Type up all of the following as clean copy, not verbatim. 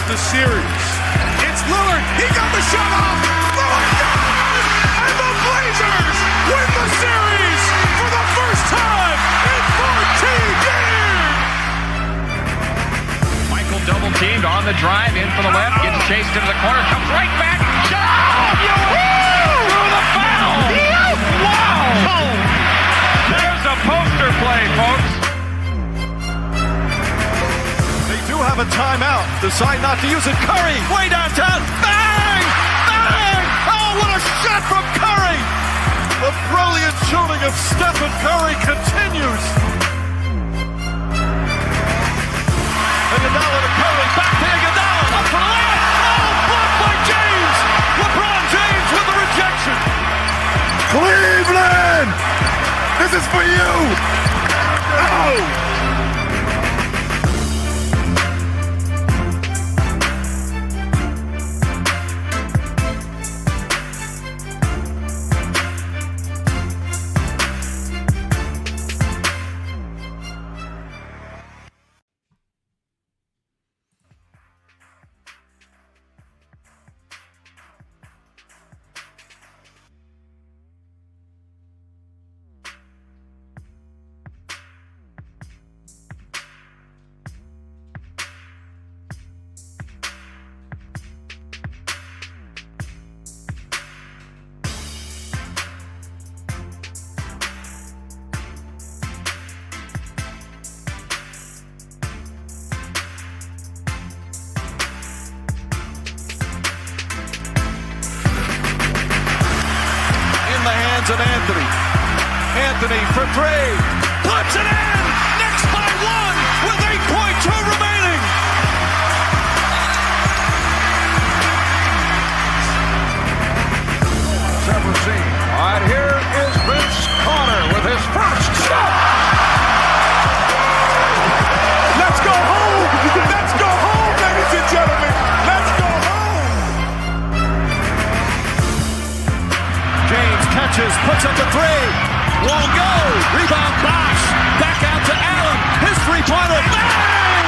the series. It's Lillard. He got the shot off. Lillard got it! And the Blazers win the series for the first time in 14 years! Michael double teamed on the drive, in for the left, gets chased into the corner, comes right back. Shot! Through the foul! Wow! There's a poster play, folks. They do have a timeout. Decide not to use it. Curry, way downtown. Bang! Bang! Oh, what a shot from Curry! The brilliant shooting of Stephen Curry continues. Iguodala to Curry, back to Iguodala, up for the layup. Oh, blocked by James. LeBron James with the rejection. Cleveland! This is for you! Oh! Of Anthony. Anthony for three. Puts it in! Knicks by one with 8.2 remaining. Several seen. All right, here is Vince Carter with his first shot. Let's go home! Let's go home, ladies and gentlemen! Let's go home! James catches, puts up the three. Won't go. Rebound Bosh. Back out to Allen. His three-pointer. Bang!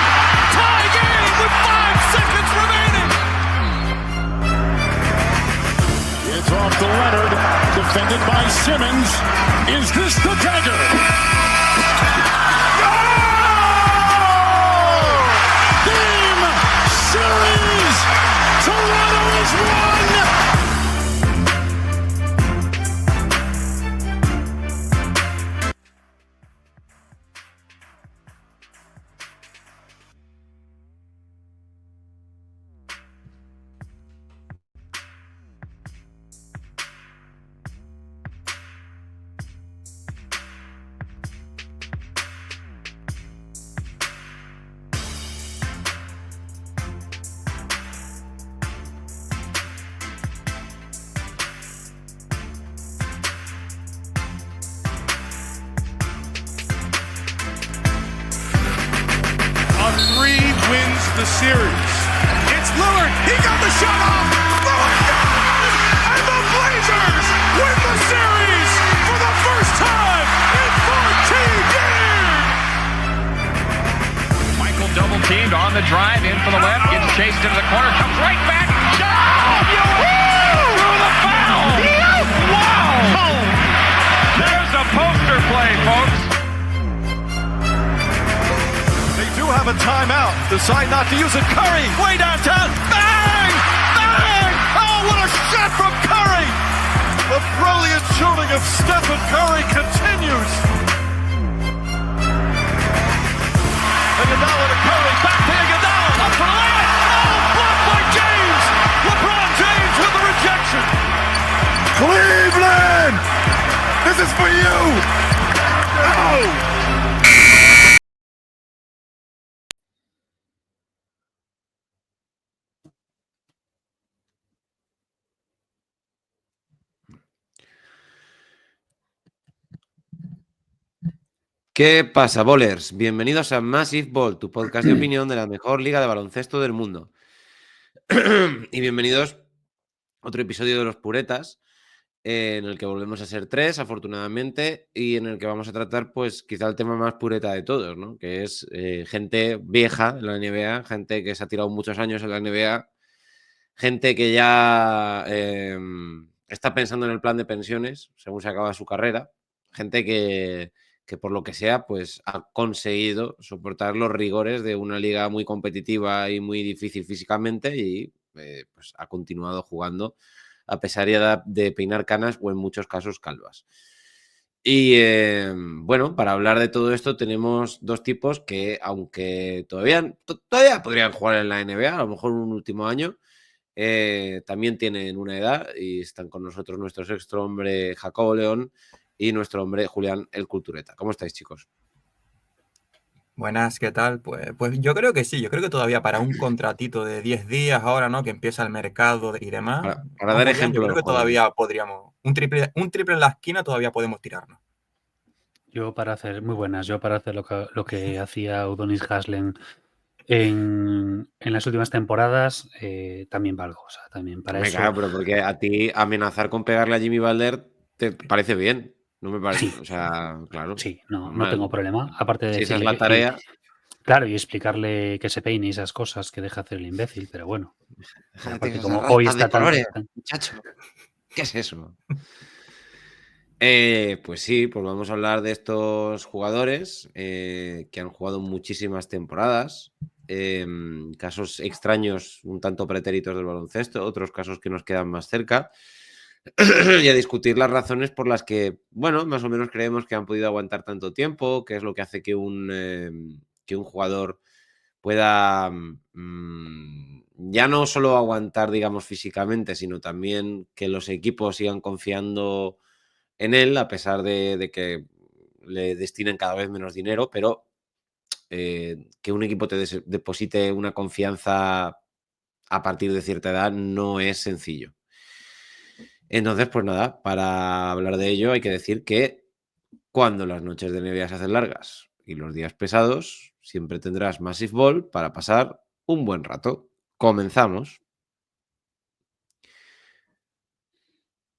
Tie game with 5 seconds remaining. It's off to Leonard, defended by Simmons. Is this the dagger? Game series! Toronto has won! Three wins the series. It's Lillard. He got the shot off. Lillard got it! And the Blazers win the series for the first time in 14 years! Michael double teamed on the drive, in for the left, gets chased into the corner, comes right back. Shot! Through the foul! Wow! There's a poster play, folks. Have a timeout. Decide not to use it. Curry, way downtown. Bang! Bang! Oh, what a shot from Curry! The brilliant shooting of Stephen Curry continues. Iguodala to Curry, back to Iguodala, up for the layup. Oh, blocked by James. LeBron James with the rejection. Cleveland! This is for you! Oh! ¿Qué pasa, bowlers? Bienvenidos a Massive Ball, tu podcast de opinión de la mejor liga de baloncesto del mundo. Y bienvenidos a otro episodio de Los Puretas. en el que volvemos a ser 3, afortunadamente, y en el que vamos a tratar, pues, quizá el tema más pureta de todos, ¿no? Que es gente vieja en la NBA, gente que se ha tirado muchos años en la NBA, gente que ya está pensando en el plan de pensiones según se acaba su carrera, gente que por lo que sea, pues ha conseguido soportar los rigores de una liga muy competitiva y muy difícil físicamente y pues ha continuado jugando a pesar de peinar canas o en muchos casos calvas. Y bueno, para hablar de todo esto tenemos dos tipos que, aunque todavía podrían jugar en la NBA, a lo mejor un último año, también tienen una edad y están con nosotros nuestro sexto hombre Jacobo León y nuestro hombre Julián el Cultureta. ¿Cómo estáis, chicos? Buenas, ¿qué tal? Pues yo creo que sí, yo creo que todavía para un contratito de 10 días ahora, ¿no? Que empieza el mercado y demás. Para ¿No, dar Julián? Yo ejemplo de creo que jugadores. todavía podríamos, un triple en la esquina todavía podemos tirarnos. Yo para hacer, muy buenas, yo para hacer lo que hacía Udonis Haslem en las últimas temporadas, también valgo. O sea, también para Hombre, eso, claro, pero porque a ti amenazar con pegarle a Jimmy Butler te parece bien. No me parece, sí, o sea, claro, sí, no tengo normal. problema. Aparte de Si esa es decirle la tarea, claro, y explicarle que se peine y esas cosas, que deje hacer el imbécil, pero bueno. Y déjate aparte, esas como hoy rastas de está tan, colores, muchacho. ¿Qué es eso? Pues sí, pues vamos a hablar de estos jugadores que han jugado muchísimas temporadas, casos extraños un tanto pretéritos del baloncesto, otros casos que nos quedan más cerca, y a discutir las razones por las que, bueno, más o menos creemos que han podido aguantar tanto tiempo, qué es lo que hace que un jugador pueda ya no solo aguantar, digamos, físicamente, sino también que los equipos sigan confiando en él, a pesar de que le destinen cada vez menos dinero, pero que un equipo te deposite una confianza a partir de cierta edad no es sencillo. Entonces, pues nada, para hablar de ello hay que decir que cuando las noches de NBA se hacen largas y los días pesados, siempre tendrás Massive Ball para pasar un buen rato. Comenzamos.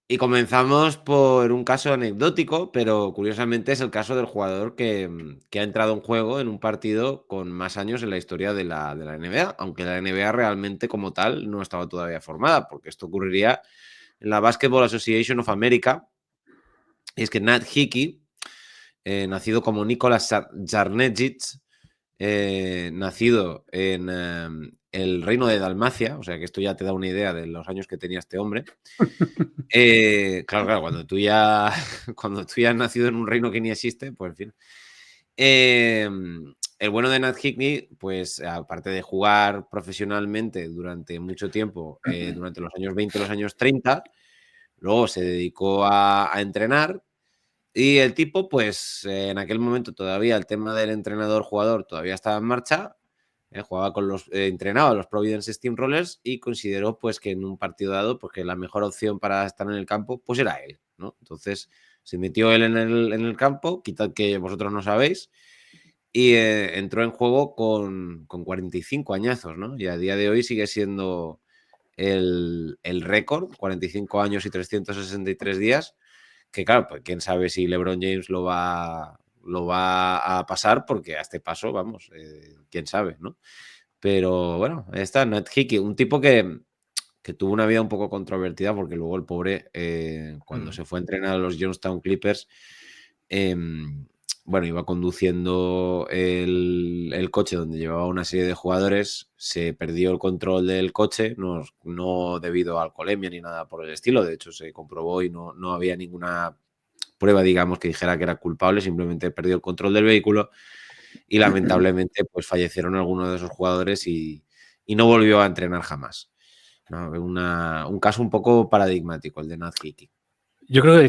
Y comenzamos por un caso anecdótico, pero curiosamente es el caso del jugador que ha entrado en juego en un partido con más años en la historia de la NBA, aunque la NBA realmente como tal no estaba todavía formada, porque esto ocurriría en la Basketball Association of America. Y es que Nat Hickey, nacido como Nicolas Jarnegic, nacido en el reino de Dalmacia, o sea que esto ya te da una idea de los años que tenía este hombre. Claro, cuando tú ya has nacido en un reino que ni existe, pues en fin. El bueno de Nat Hickey, pues aparte de jugar profesionalmente durante mucho tiempo, durante los años 20 y los años 30, luego se dedicó a entrenar. Y el tipo, pues en aquel momento todavía el tema del entrenador-jugador todavía estaba en marcha. Jugaba con entrenaba a los Providence Steamrollers y consideró pues que en un partido dado pues que la mejor opción para estar en el campo pues era él, ¿no? Entonces se metió él en el campo, quitad que vosotros no sabéis, y entró en juego con 45 añazos, ¿no? Y a día de hoy sigue siendo el récord, 45 años y 363 días, que claro, pues quién sabe si LeBron James lo va a pasar, porque a este paso, vamos, quién sabe, ¿no? Pero bueno, ahí está Nat Hickey, un tipo que tuvo una vida un poco controvertida, porque luego el pobre, cuando se fue a entrenar a los Youngstown Clippers, bueno, iba conduciendo el coche donde llevaba una serie de jugadores, se perdió el control del coche, no debido a alcoholemia ni nada por el estilo, de hecho se comprobó y no había ninguna prueba, digamos, que dijera que era culpable, simplemente perdió el control del vehículo y lamentablemente pues fallecieron algunos de esos jugadores y no volvió a entrenar jamás, ¿no? Un caso un poco paradigmático, el de Nat Hickey. Yo creo que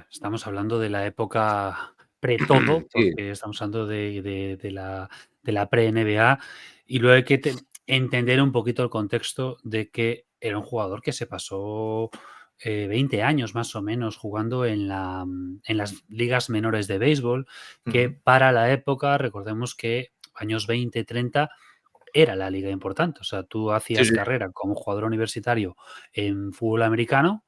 estamos hablando de la época pre-todo, Sí. porque estamos hablando de la pre-NBA, y luego hay que entender un poquito el contexto de que era un jugador que se pasó 20 años más o menos jugando en las ligas menores de béisbol, que para la época, recordemos que años 20, 30, era la liga importante. O sea, tú hacías Sí. carrera como jugador universitario en fútbol americano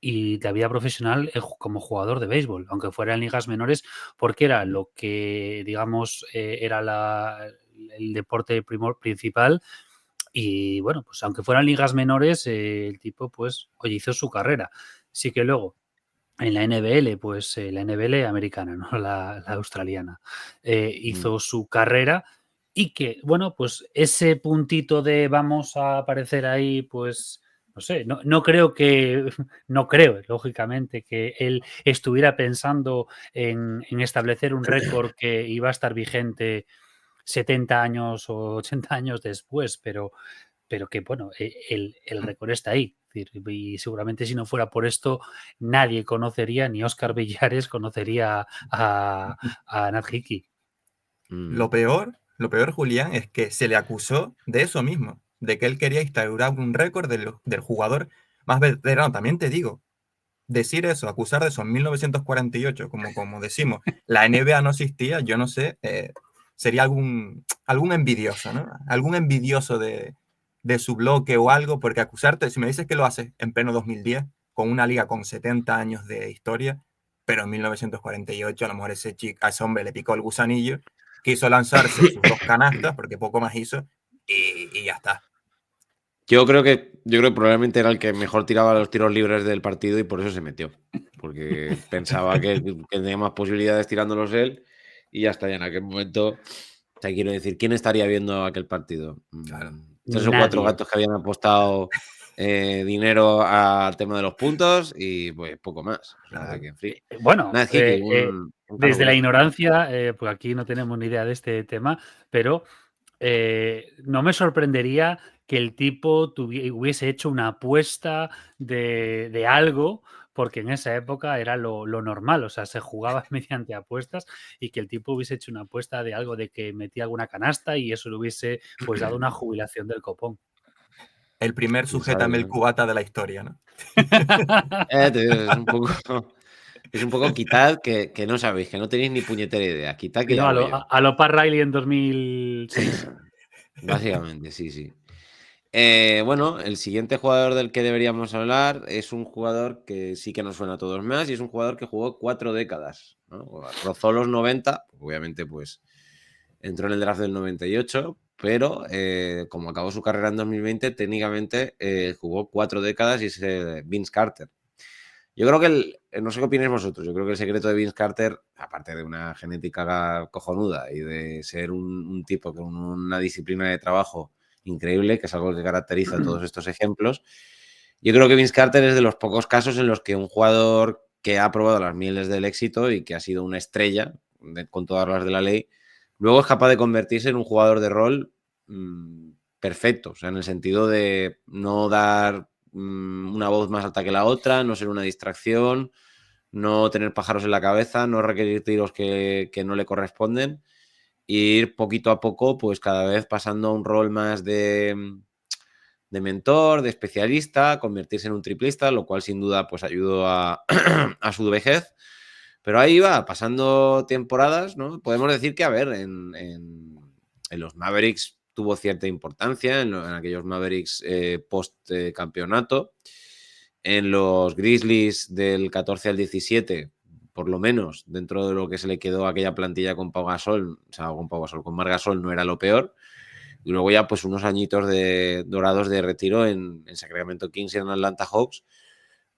y la vida profesional como jugador de béisbol, aunque fuera en ligas menores, porque era lo que, digamos, era el deporte principal. Y bueno, pues aunque fueran ligas menores, el tipo, pues, oye, hizo su carrera. Sí que luego en la NBL, pues la NBL americana, no la australiana, hizo su carrera y que, bueno, pues ese puntito de vamos a aparecer ahí, pues, no sé, no creo que, no creo, lógicamente, que él estuviera pensando en establecer un récord que iba a estar vigente 70 años o 80 años después, pero que, bueno, el récord está ahí. Es decir, y seguramente si no fuera por esto, nadie conocería, ni Óscar Villares conocería a Nat Hickey. Lo peor, Julián, es que se le acusó de eso mismo, de que él quería instaurar un récord del jugador más veterano. También te digo, decir eso, acusar de eso en 1948, como decimos, la NBA no existía, yo no sé, sería algún envidioso, ¿no? Algún envidioso de su bloque o algo, porque acusarte, si me dices que lo haces en pleno 2010, con una liga con 70 años de historia, pero en 1948 a lo mejor a ese hombre le picó el gusanillo, quiso lanzarse sus 2 canastas, porque poco más hizo, y ya está. Yo creo que probablemente era el que mejor tiraba los tiros libres del partido y por eso se metió. Porque pensaba que tenía más posibilidades tirándolos él y ya está. Ya en aquel momento, o sea, quiero decir, ¿quién estaría viendo aquel partido? Claro. 3 o 4 Nadie. gatos que habían apostado dinero al tema de los puntos y pues poco más. O sea, que, en fin. Bueno, Nada, Kiki, un desde la fenómeno. ignorancia, pues aquí no tenemos ni idea de este tema, pero no me sorprendería que el tipo hubiese hecho una apuesta de algo, porque en esa época era lo normal, o sea, se jugaba mediante apuestas y que el tipo hubiese hecho una apuesta de algo de que metía alguna canasta y eso le hubiese pues dado una jubilación del copón. El primer ¿Quién sabe, sujétame el no? cubata de la historia, ¿no? Te digo, es un poco quitad que no sabéis, que no tenéis ni puñetera idea. Quitad que Y no, ya voy yo. a lo Pat Riley en 2006. Básicamente, sí, sí. Bueno, el siguiente jugador del que deberíamos hablar es un jugador que sí que nos suena a todos más y es un jugador que jugó 4 décadas, ¿no? Rozó los 90, obviamente pues entró en el draft del 98, pero como acabó su carrera en 2020, técnicamente jugó 4 décadas y es Vince Carter. Yo creo que no sé qué opináis vosotros, yo creo que el secreto de Vince Carter, aparte de una genética cojonuda y de ser un tipo con una disciplina de trabajo increíble, que es algo que caracteriza a todos estos ejemplos, yo creo que Vince Carter es de los pocos casos en los que un jugador que ha probado las mieles del éxito y que ha sido una estrella, con todas las de la ley, luego es capaz de convertirse en un jugador de rol perfecto, o sea, en el sentido de no dar una voz más alta que la otra, no ser una distracción, no tener pájaros en la cabeza, no requerir tiros que no le corresponden e ir poquito a poco, pues cada vez pasando a un rol más de mentor, de especialista, convertirse en un triplista, lo cual sin duda pues ayudó a su vejez. Pero ahí va, pasando temporadas, ¿no? Podemos decir que, a ver, en los Mavericks tuvo cierta importancia, en aquellos Mavericks post-campeonato. En los Grizzlies del 14 al 17, por lo menos, dentro de lo que se le quedó a aquella plantilla con Pau Gasol, o sea, con Marc Gasol no era lo peor. Y luego ya, pues, unos añitos dorados de retiro en Sacramento Kings y en Atlanta Hawks.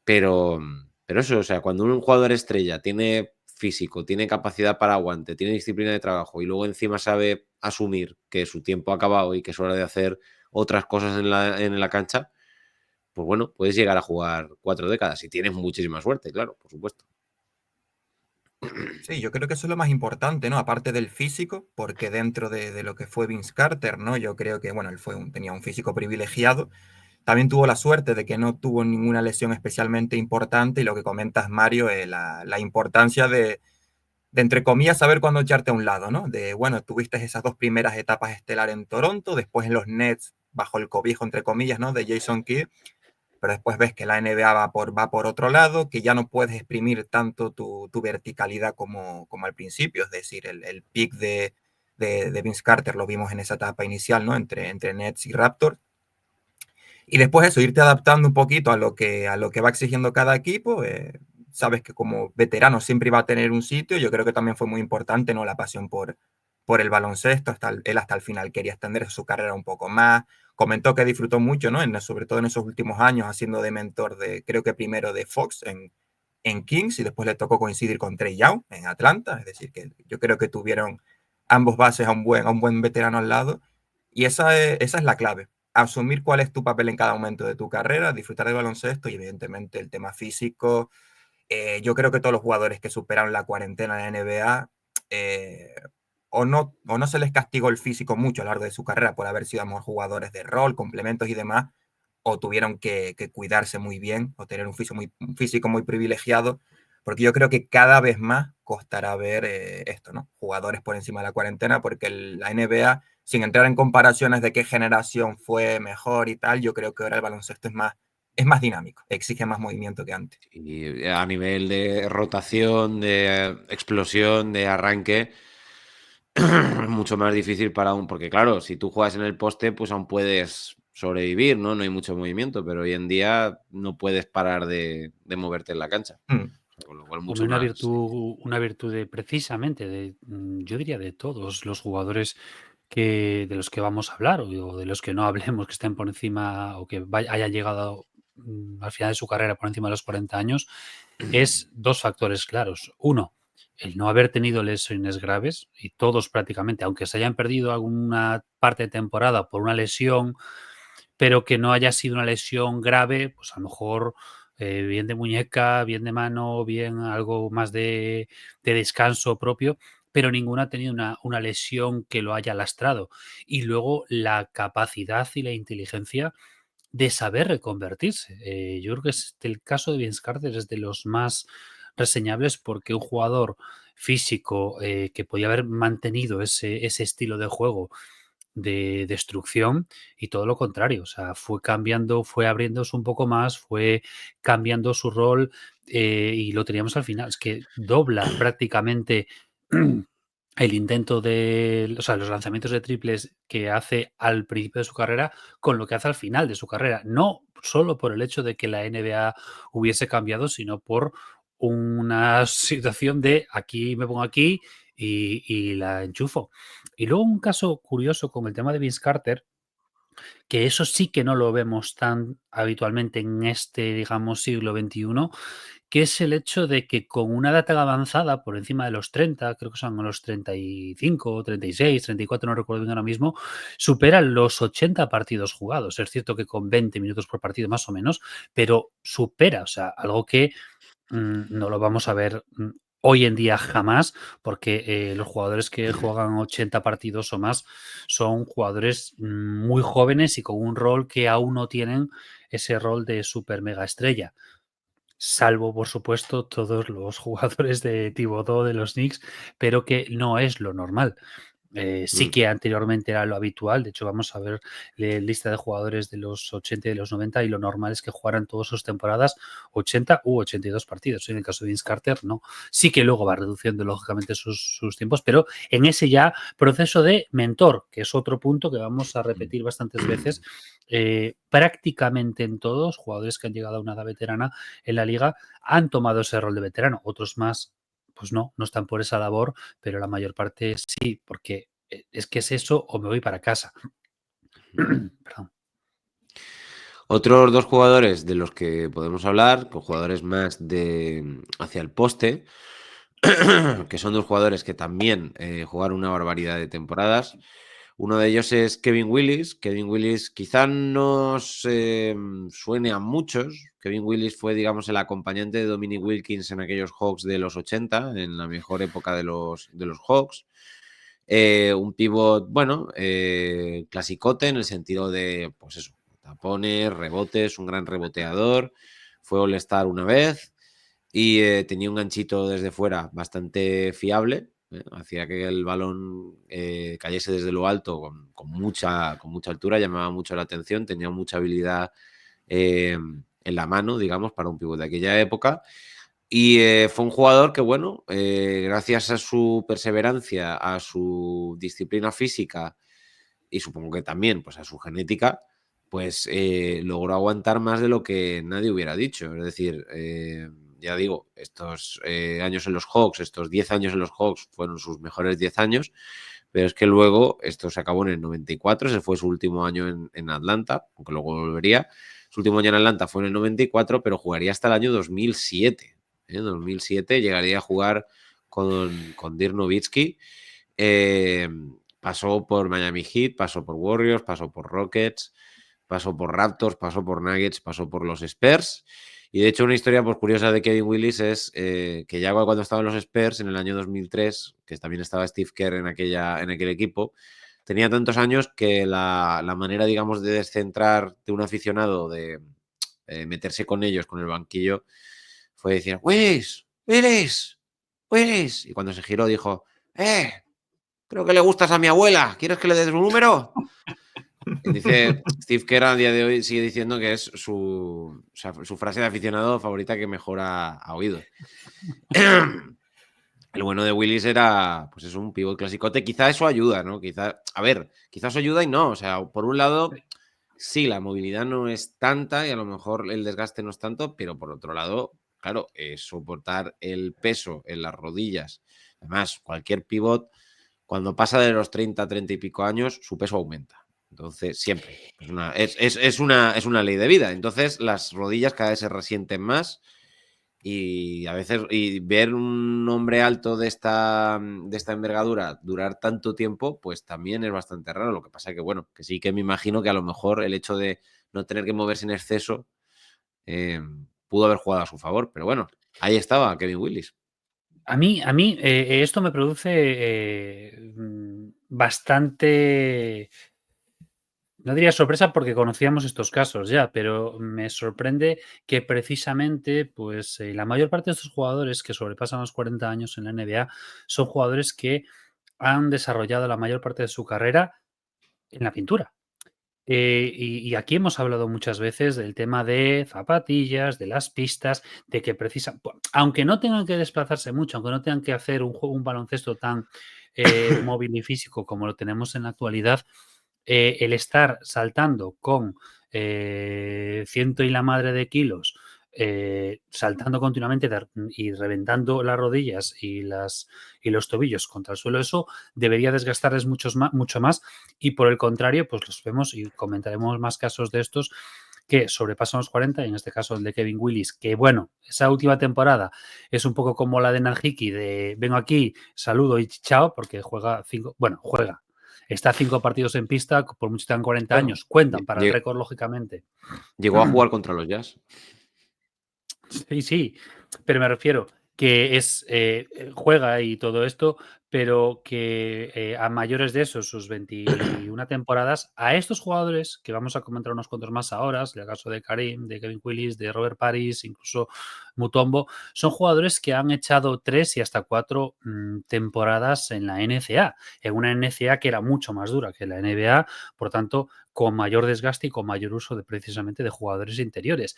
Pero eso, o sea, cuando un jugador estrella tiene físico, tiene capacidad para aguante, tiene disciplina de trabajo y luego encima sabe asumir que su tiempo ha acabado y que es hora de hacer otras cosas en la cancha, pues bueno, puedes llegar a jugar 4 décadas y tienes muchísima suerte, claro, por supuesto. Sí, yo creo que eso es lo más importante, ¿no? Aparte del físico, porque dentro de lo que fue Vince Carter, ¿no? Yo creo que, bueno, él tenía un físico privilegiado. También tuvo la suerte de que no tuvo ninguna lesión especialmente importante y lo que comentas, Mario, la importancia de, entre comillas, saber cuándo echarte a un lado, ¿no? De, bueno, tuviste esas 2 primeras etapas estelar en Toronto, después en los Nets, bajo el cobijo, entre comillas, ¿no? De Jason Kidd, pero después ves que la NBA va por otro lado, que ya no puedes exprimir tanto tu verticalidad como al principio, es decir, el pick de Vince Carter lo vimos en esa etapa inicial, ¿no? Entre Nets y Raptors. Y después eso, irte adaptando un poquito a lo que va exigiendo cada equipo. Sabes que como veterano siempre iba a tener un sitio. Yo creo que también fue muy importante, ¿no? La pasión por el baloncesto. Él hasta el final quería extender su carrera un poco más. Comentó que disfrutó mucho, ¿no? Sobre todo en esos últimos años, haciendo de mentor creo que primero de Fox en Kings, y después le tocó coincidir con Trey Young en Atlanta. Es decir, que yo creo que tuvieron ambos bases a un buen veterano al lado. Y esa es la clave. Asumir cuál es tu papel en cada momento de tu carrera, disfrutar del baloncesto y evidentemente el tema físico. Yo creo que todos los jugadores que superaron la cuarentena de la NBA o no se les castigó el físico mucho a lo largo de su carrera por haber sido jugadores de rol, complementos y demás, o tuvieron que cuidarse muy bien o tener un físico muy privilegiado, porque yo creo que cada vez más costará ver esto, ¿no? Jugadores por encima de la cuarentena, porque la NBA, sin entrar en comparaciones de qué generación fue mejor y tal, yo creo que ahora el baloncesto es más dinámico, exige más movimiento que antes. Y a nivel de rotación, de explosión, de arranque, mucho más difícil para porque claro, si tú juegas en el poste, pues aún puedes sobrevivir, ¿no? No hay mucho movimiento, pero hoy en día no puedes parar de moverte en la cancha. Con lo cual mucho Hombre, más. una virtud precisamente yo diría de todos los jugadores de los que vamos a hablar o de los que no hablemos, que estén por encima o que hayan llegado al final de su carrera por encima de los 40 años, es dos factores claros. Uno, el no haber tenido lesiones graves, y todos prácticamente, aunque se hayan perdido alguna parte de temporada por una lesión, pero que no haya sido una lesión grave, pues a lo mejor bien de muñeca, bien de mano, bien algo más de descanso propio, pero ninguna ha tenido una lesión que lo haya lastrado. Y luego la capacidad y la inteligencia de saber reconvertirse. Yo creo que el caso de Vince Carter es de los más reseñables, porque un jugador físico que podía haber mantenido ese estilo de juego de destrucción, y todo lo contrario, o sea, fue cambiando, fue abriéndose un poco más, fue cambiando su rol y lo teníamos al final. Es que dobla prácticamente el intento o sea, los lanzamientos de triples que hace al principio de su carrera con lo que hace al final de su carrera. No solo por el hecho de que la NBA hubiese cambiado, sino por una situación de aquí me pongo aquí y la enchufo. Y luego un caso curioso con el tema de Vince Carter, que eso sí que no lo vemos tan habitualmente en este, digamos, siglo XXI, que es el hecho de que con una edad tan avanzada, por encima de los 30, creo que son los 35, 36, 34, no recuerdo bien ahora mismo, superan los 80 partidos jugados. Es cierto que con 20 minutos por partido más o menos, pero supera, o sea, algo que no lo vamos a ver hoy en día jamás, porque los jugadores que juegan 80 partidos o más son jugadores muy jóvenes y con un rol que aún no tienen ese rol de super mega estrella. Salvo, por supuesto, todos los jugadores de Thibodeau de los Knicks, pero que no es lo normal. Sí que anteriormente era lo habitual. De hecho, vamos a ver la lista de jugadores de los 80 y de los 90, y lo normal es que jugaran todas sus temporadas 80 u 82 partidos. En el caso de Vince Carter, no. Sí que luego va reduciendo, lógicamente, sus tiempos, pero en ese ya proceso de mentor, que es otro punto que vamos a repetir bastantes veces, prácticamente en todos, jugadores que han llegado a una edad veterana en la liga han tomado ese rol de veterano. Otros más, pues no están por esa labor, pero la mayor parte sí, porque es que es eso o me voy para casa. Perdón. Otros dos jugadores de los que podemos hablar, con jugadores más hacia el poste, que son dos jugadores que también jugaron una barbaridad de temporadas. Uno de ellos es Kevin Willis. Kevin Willis quizá nos suene a muchos. Kevin Willis fue, digamos, el acompañante de Dominic Wilkins en aquellos Hawks de los 80, en la mejor época de los Hawks. Un pivot, bueno, clasicote en el sentido de, pues eso, tapones, rebotes, un gran reboteador. Fue All-Star una vez y tenía un ganchito desde fuera bastante fiable. Hacía que el balón cayese desde lo alto con mucha altura, llamaba mucho la atención, tenía mucha habilidad en la mano, digamos, para un pívot de aquella época. Y fue un jugador que, bueno, gracias a su perseverancia, a su disciplina física y supongo que también pues, a su genética, pues logró aguantar más de lo que nadie hubiera dicho. Es decir, ya digo, estos años en los Hawks, estos 10 años en los Hawks fueron sus mejores 10 años, pero es que luego esto se acabó en el 94, ese fue su último año en Atlanta, aunque luego volvería. Su último año en Atlanta fue en el 94, pero jugaría hasta el año 2007. En 2007 llegaría a jugar con Dirk Nowitzki. Pasó por Miami Heat, pasó por Warriors, pasó por Rockets, pasó por Raptors, pasó por Nuggets, pasó por los Spurs. Y de hecho una historia pues, curiosa de Kevin Willis es que ya cuando estaba en los Spurs en el año 2003, que también estaba Steve Kerr en aquel equipo, tenía tantos años que la manera, digamos, de descentrar de un aficionado, de meterse con ellos, con el banquillo, fue decir, Willis, Willis, Willis. Y cuando se giró dijo, creo que le gustas a mi abuela, ¿quieres que le des un número? Dice Steve Kerr a día de hoy sigue diciendo que es su frase de aficionado favorita que mejor ha oído. El bueno de Willis era, pues es un pívot clasicote. Quizá eso ayuda, ¿no? Quizás eso ayuda y no. O sea, por un lado, sí, la movilidad no es tanta y a lo mejor el desgaste no es tanto, pero por otro lado, claro, soportar el peso en las rodillas. Además, cualquier pívot, cuando pasa de los 30 y pico años, su peso aumenta. Entonces, siempre. Es una ley de vida. Entonces, las rodillas cada vez se resienten más y a veces ver un hombre alto de esta envergadura durar tanto tiempo, pues también es bastante raro. Lo que pasa que, bueno, que sí que me imagino que a lo mejor el hecho de no tener que moverse en exceso pudo haber jugado a su favor. Pero bueno, ahí estaba Kevin Willis. A mí esto me produce bastante, no diría sorpresa porque conocíamos estos casos ya, pero me sorprende que precisamente pues, la mayor parte de estos jugadores que sobrepasan los 40 años en la NBA son jugadores que han desarrollado la mayor parte de su carrera en la pintura. Y aquí hemos hablado muchas veces del tema de zapatillas, de las pistas, de que aunque no tengan que desplazarse mucho, aunque no tengan que hacer un baloncesto tan móvil y físico como lo tenemos en la actualidad, el estar saltando con ciento y la madre de kilos, saltando continuamente y reventando las rodillas y los tobillos contra el suelo, eso debería desgastarles mucho más. Y por el contrario, pues los vemos y comentaremos más casos de estos que sobrepasan los 40, y en este caso el de Kevin Willis, que bueno, esa última temporada es un poco como la de Najiki, de vengo aquí, saludo y chao, porque juega, está 5 partidos en pista, por mucho que tengan 40 años, cuentan para el récord, lógicamente. Llegó a jugar contra los Jazz. Sí, pero me refiero que juega y todo esto, pero que a mayores de eso, sus 21 temporadas, a estos jugadores, que vamos a comentar unos cuantos más ahora, el caso de Karim, de Kevin Willis, de Robert Paris, incluso Mutombo, son jugadores que han echado 3 y hasta 4 temporadas en la NCAA, en una NCAA que era mucho más dura que la NBA, por tanto, con mayor desgaste y con mayor uso precisamente de jugadores interiores.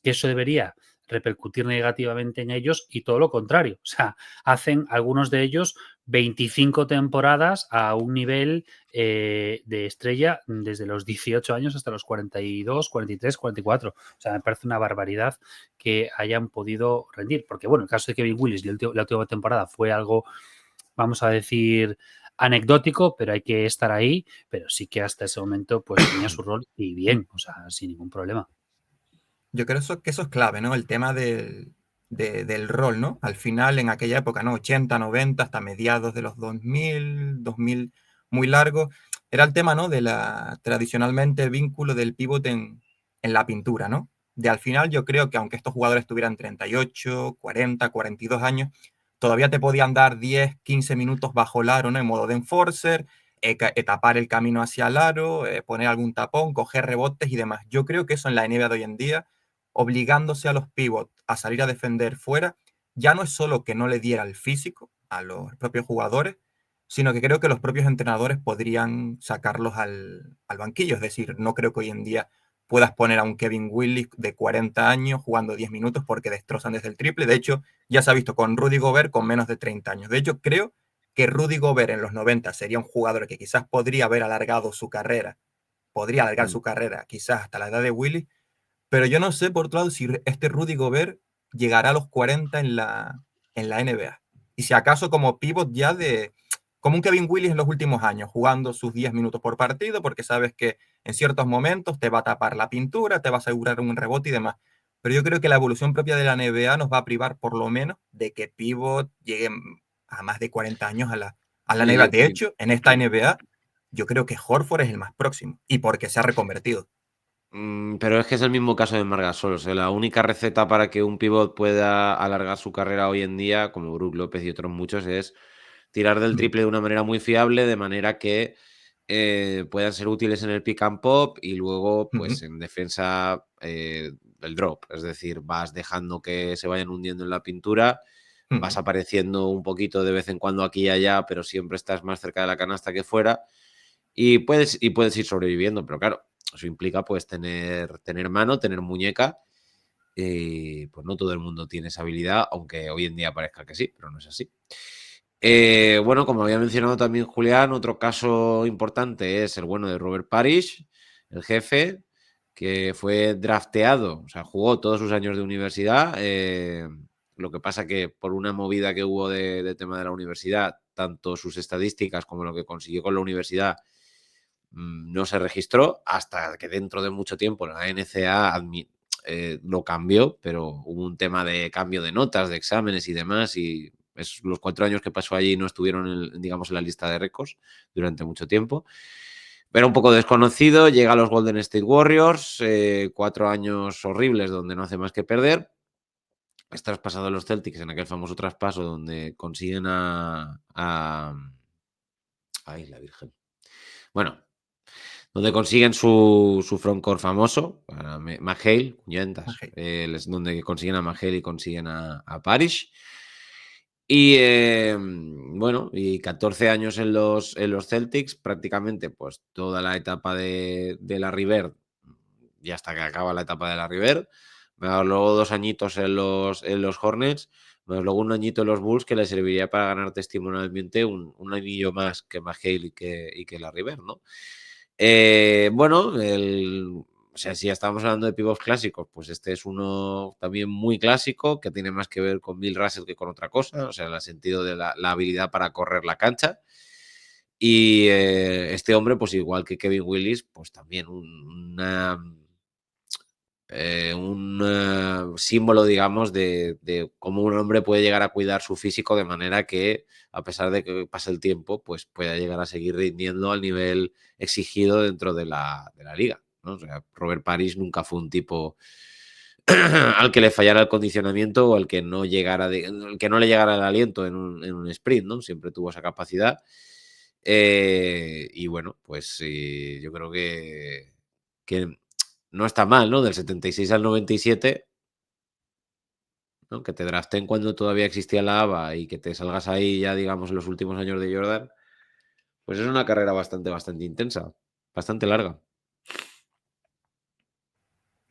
Que eso debería repercutir negativamente en ellos y todo lo contrario. O sea, hacen algunos de ellos 25 temporadas a un nivel de estrella desde los 18 años hasta los 42, 43, 44. O sea, me parece una barbaridad que hayan podido rendir. Porque, bueno, el caso de Kevin Willis, la última temporada fue algo, vamos a decir, anecdótico, pero hay que estar ahí. Pero sí que hasta ese momento pues tenía su rol y bien, o sea, sin ningún problema. Yo creo que eso es clave, ¿no? El tema del rol, ¿no? Al final, en aquella época, ¿no? 80, 90, hasta mediados de los 2000 muy largo, era el tema, ¿no? De tradicionalmente vínculo del pívot en la pintura, ¿no? De al final yo creo que aunque estos jugadores tuvieran 38, 40, 42 años, todavía te podían dar 10, 15 minutos bajo el aro, ¿no? En modo de enforcer, tapar el camino hacia el aro, poner algún tapón, coger rebotes y demás. Yo creo que eso en la NBA de hoy en día, obligándose a los pivots a salir a defender fuera, ya no es solo que no le diera el físico a los propios jugadores, sino que creo que los propios entrenadores podrían sacarlos al banquillo. Es decir, no creo que hoy en día puedas poner a un Kevin Willis de 40 años jugando 10 minutos porque destrozan desde el triple. De hecho, ya se ha visto con Rudy Gobert con menos de 30 años. De hecho, creo que Rudy Gobert en los 90 sería un jugador que quizás podría haber alargado su carrera podría alargar su carrera quizás hasta la edad de Willis, pero yo no sé, por otro lado, si este Rudy Gobert llegará a los 40 en la NBA. Y si acaso como pivot ya como un Kevin Willis en los últimos años, jugando sus 10 minutos por partido, porque sabes que en ciertos momentos te va a tapar la pintura, te va a asegurar un rebote y demás. Pero yo creo que la evolución propia de la NBA nos va a privar por lo menos de que pivot llegue a más de 40 años a la NBA. De hecho, en esta NBA, yo creo que Horford es el más próximo, y porque se ha reconvertido. Pero es que es el mismo caso de Marc Gasol. O sea, la única receta para que un pivot pueda alargar su carrera hoy en día, como Brook López y otros muchos, es tirar del triple de una manera muy fiable, de manera que puedan ser útiles en el pick and pop y luego, pues en defensa, el drop. Es decir, vas dejando que se vayan hundiendo en la pintura, vas apareciendo un poquito de vez en cuando aquí y allá, pero siempre estás más cerca de la canasta que fuera y puedes ir sobreviviendo. Pero claro, eso implica pues tener mano, tener muñeca. Pues no todo el mundo tiene esa habilidad, aunque hoy en día parezca que sí, pero no es así. Bueno, como había mencionado también Julián, otro caso importante es el bueno de Robert Parrish, el jefe, que fue drafteado, o sea, jugó todos sus años de universidad. Lo que pasa que por una movida que hubo de tema de la universidad, tanto sus estadísticas como lo que consiguió con la universidad no se registró, hasta que dentro de mucho tiempo la NCAA lo cambió, pero hubo un tema de cambio de notas, de exámenes y demás, y los 4 años que pasó allí no estuvieron, digamos, en la lista de récords durante mucho tiempo. Era un poco desconocido, llega a los Golden State Warriors, 4 años horribles donde no hace más que perder. Es traspasado a los Celtics en aquel famoso traspaso donde consiguen ay, la Virgen. Bueno, donde consiguen su frontcourt famoso, McHale, es donde consiguen a McHale y consiguen a Parrish. Y bueno, y 14 años en los Celtics, prácticamente pues toda la etapa de la Bird y hasta que acaba la etapa de la Bird. Luego 2 añitos en los Hornets, más luego 1 añito en los Bulls que le serviría para ganar testimonialmente un anillo más que McHale y que la Bird, ¿no? Bueno, o sea, si ya estábamos hablando de pivots clásicos, pues este es uno también muy clásico, que tiene más que ver con Bill Russell que con otra cosa, o sea, en el sentido de la habilidad para correr la cancha. Y este hombre, pues igual que Kevin Willis, pues también un símbolo, digamos, de cómo un hombre puede llegar a cuidar su físico de manera que, a pesar de que pase el tiempo, pues pueda llegar a seguir rindiendo al nivel exigido dentro de la liga, ¿no? O sea, Robert Parrish nunca fue un tipo al que le fallara el condicionamiento o al que no llegara al que no le llegara el aliento en un sprint, ¿no? Siempre tuvo esa capacidad. Y bueno, pues yo creo que no está mal, ¿no? Del 76 al 97, ¿no? Que te draften cuando todavía existía la ABA y que te salgas ahí ya, digamos, en los últimos años de Jordan, pues es una carrera bastante intensa, bastante larga.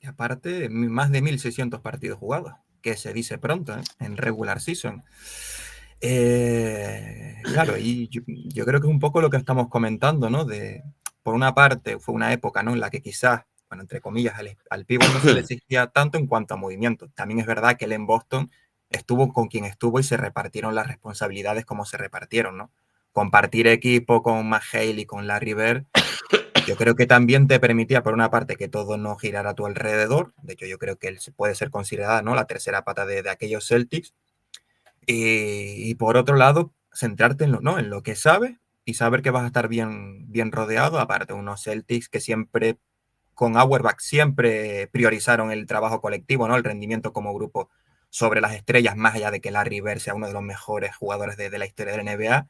Y aparte, más de 1.600 partidos jugados, que se dice pronto, en regular season. Claro, y yo creo que es un poco lo que estamos comentando, ¿no? Por una parte, fue una época, ¿no?, en la que quizás, bueno, entre comillas, al pívot no se le exigía tanto en cuanto a movimiento. También es verdad que él en Boston estuvo con quien estuvo y se repartieron las responsabilidades como se repartieron, ¿no? Compartir equipo con McHale y con Larry Bird, yo creo que también te permitía, por una parte, que todo no girara a tu alrededor. De hecho, yo creo que él puede ser considerada, ¿no?, la tercera pata de aquellos Celtics. Y por otro lado, centrarte en lo que sabes y saber que vas a estar bien rodeado. Aparte, unos Celtics que siempre, con Auerbach, siempre priorizaron el trabajo colectivo, ¿no?, el rendimiento como grupo sobre las estrellas, más allá de que Larry Bird sea uno de los mejores jugadores de la historia de la NBA.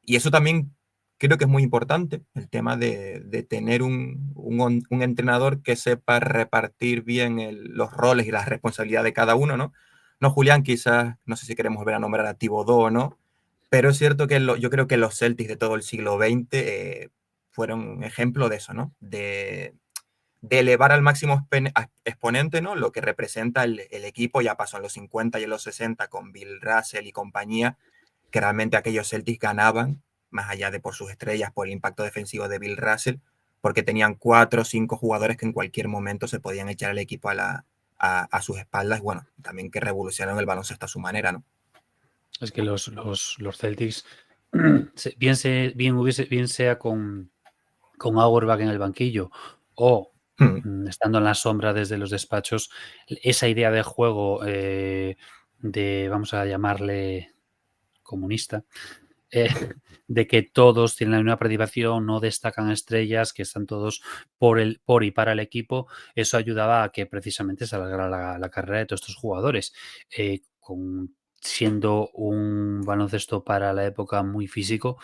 Y eso también creo que es muy importante, el tema de tener un entrenador que sepa repartir bien los roles y las responsabilidades de cada uno, ¿no? No, Julián, quizás, no sé si queremos volver a nombrar a Thibodeau o no, pero es cierto que yo creo que los Celtics de todo el siglo XX fueron un ejemplo de eso, ¿no? De elevar al máximo exponente, ¿no?, lo que representa el equipo. Ya pasó en los 50 y en los 60 con Bill Russell y compañía, que realmente aquellos Celtics ganaban, más allá de por sus estrellas, por el impacto defensivo de Bill Russell, porque tenían 4 o 5 jugadores que en cualquier momento se podían echar el equipo a sus espaldas, y bueno, también que revolucionaron el baloncesto a su manera, ¿no? Es que los Celtics, bien sea con Auerbach en el banquillo o estando en la sombra desde los despachos, esa idea de juego vamos a llamarle comunista, de que todos tienen la misma participación, no destacan estrellas, que están todos por y para el equipo, eso ayudaba a que precisamente se alargara la carrera de todos estos jugadores, siendo un baloncesto para la época muy físico,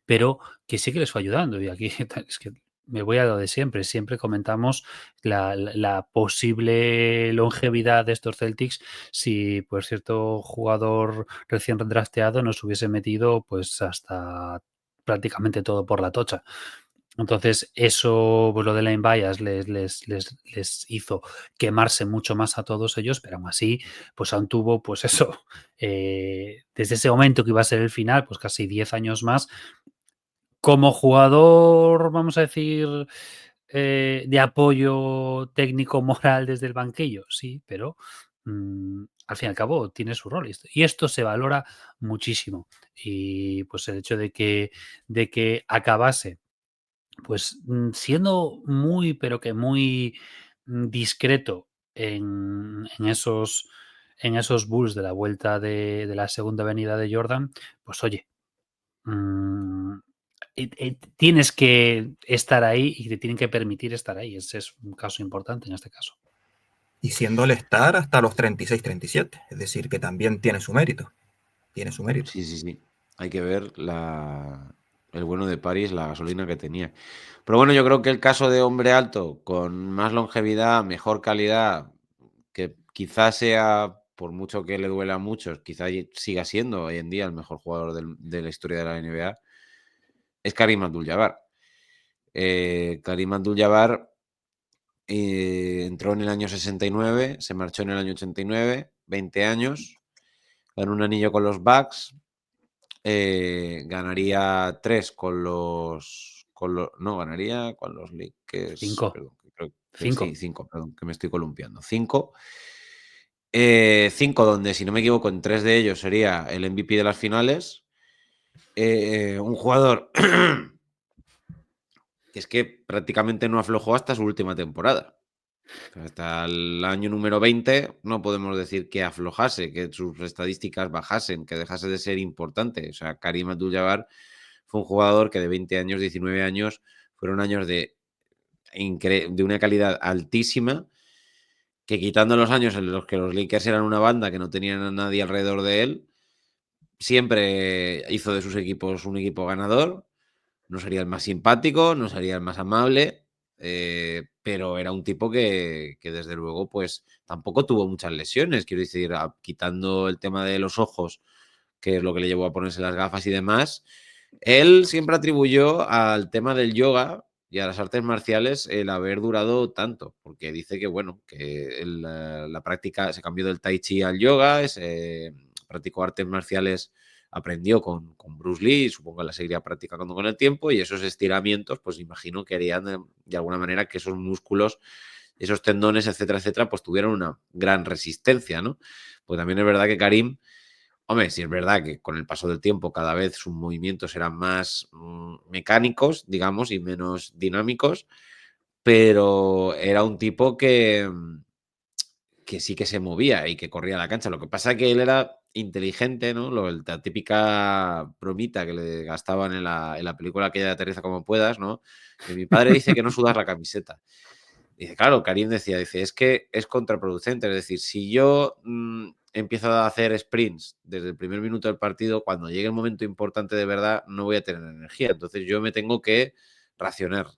pero que sí que les fue ayudando. Y aquí es que me voy a lo de siempre comentamos la posible longevidad de estos Celtics si, por cierto, jugador recién drafteado nos hubiese metido pues hasta prácticamente todo por la tocha. Entonces, eso, pues lo de Line Bias les hizo quemarse mucho más a todos ellos, pero aún así, pues aún tuvo, pues eso, desde ese momento que iba a ser el final, pues casi 10 años más. Como jugador, vamos a decir, de apoyo técnico-moral desde el banquillo, sí, pero al fin y al cabo tiene su rol. Y esto se valora muchísimo. Y pues el hecho de que acabase, pues siendo muy, pero que muy discreto en esos Bulls de la vuelta de la segunda venida de Jordan, pues oye, tienes que estar ahí y te tienen que permitir estar ahí. Ese es un caso importante en este caso. Y siendo el star hasta los 36, 37, es decir, que también tiene su mérito. Tiene su mérito. Sí. Hay que ver el bueno de París, la gasolina que tenía. Pero bueno, yo creo que el caso de hombre alto, con más longevidad, mejor calidad, que quizás sea, por mucho que le duela a muchos, quizás siga siendo hoy en día el mejor jugador de la historia de la NBA, es Karim Abdul-Jabbar. Karim Abdul-Jabbar entró en el año 69, se marchó en el año 89, 20 años, ganó un anillo con los Bucks, ganaría 3 ganaría con los Lakers. 5. Perdón, creo que 5. sí, 5, perdón, que me estoy columpiando. 5. 5, donde, si no me equivoco, en 3 de ellos sería el MVP de las finales. Un jugador que es que prácticamente no aflojó hasta su última temporada. Hasta el año número 20 no podemos decir que aflojase, que sus estadísticas bajasen, que dejase de ser importante. O sea, Karim Abdul-Jabbar fue un jugador que de 20 años, 19 años, fueron años de una calidad altísima, que quitando los años en los que los Lakers eran una banda que no tenían a nadie alrededor de él, siempre hizo de sus equipos un equipo ganador. No sería el más simpático, no sería el más amable, pero era un tipo que desde luego pues tampoco tuvo muchas lesiones. Quiero decir, quitando el tema de los ojos, que es lo que le llevó a ponerse las gafas y demás, él siempre atribuyó al tema del yoga y a las artes marciales el haber durado tanto, porque dice que, bueno, que la práctica se cambió del tai chi al yoga, practicó artes marciales, aprendió con Bruce Lee, supongo que la seguiría practicando con el tiempo, y esos estiramientos, pues imagino que harían de alguna manera que esos músculos, esos tendones, etcétera, etcétera, pues tuvieran una gran resistencia, ¿no? Pues también es verdad que Karim, hombre, sí es verdad que con el paso del tiempo cada vez sus movimientos eran más mecánicos, digamos, y menos dinámicos, pero era un tipo que sí que se movía y que corría la cancha. Lo que pasa es que él era inteligente, ¿no? La típica bromita que le gastaban en la película aquella de Aterriza como puedas, ¿no? Que mi padre dice que no sudas la camiseta. Dice, claro, Karim decía, es que es contraproducente. Es decir, si yo empiezo a hacer sprints desde el primer minuto del partido, cuando llegue el momento importante de verdad, no voy a tener energía. Entonces yo me tengo que racionar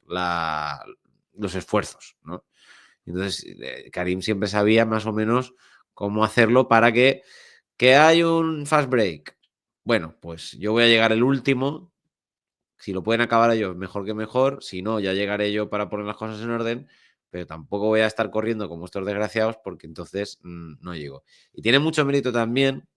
los esfuerzos, ¿no? Entonces, Karim siempre sabía más o menos cómo hacerlo para que hay un fast break. Bueno, pues yo voy a llegar el último. Si lo pueden acabar ellos, mejor que mejor. Si no, ya llegaré yo para poner las cosas en orden. Pero tampoco voy a estar corriendo como estos desgraciados porque entonces no llego. Y tiene mucho mérito también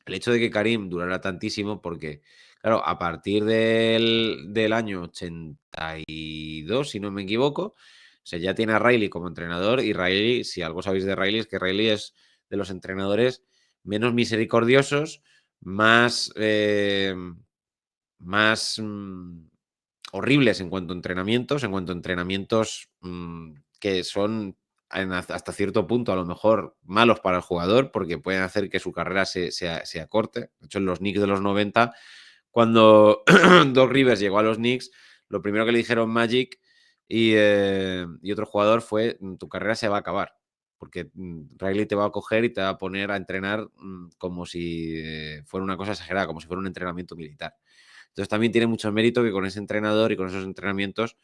el hecho de que Karim durara tantísimo, porque, claro, a partir del año 82, si no me equivoco, o sea, ya tiene a Riley como entrenador, y Riley, si algo sabéis de Riley, es que Riley es de los entrenadores menos misericordiosos, más, más horribles en cuanto a entrenamientos que son hasta cierto punto a lo mejor malos para el jugador porque pueden hacer que su carrera se acorte. De hecho, en los Knicks de los 90, cuando Doc Rivers llegó a los Knicks, lo primero que le dijeron Magic y otro jugador fue: tu carrera se va a acabar, porque Riley te va a coger y te va a poner a entrenar como si fuera una cosa exagerada, como si fuera un entrenamiento militar. Entonces también tiene mucho mérito que con ese entrenador y con esos entrenamientos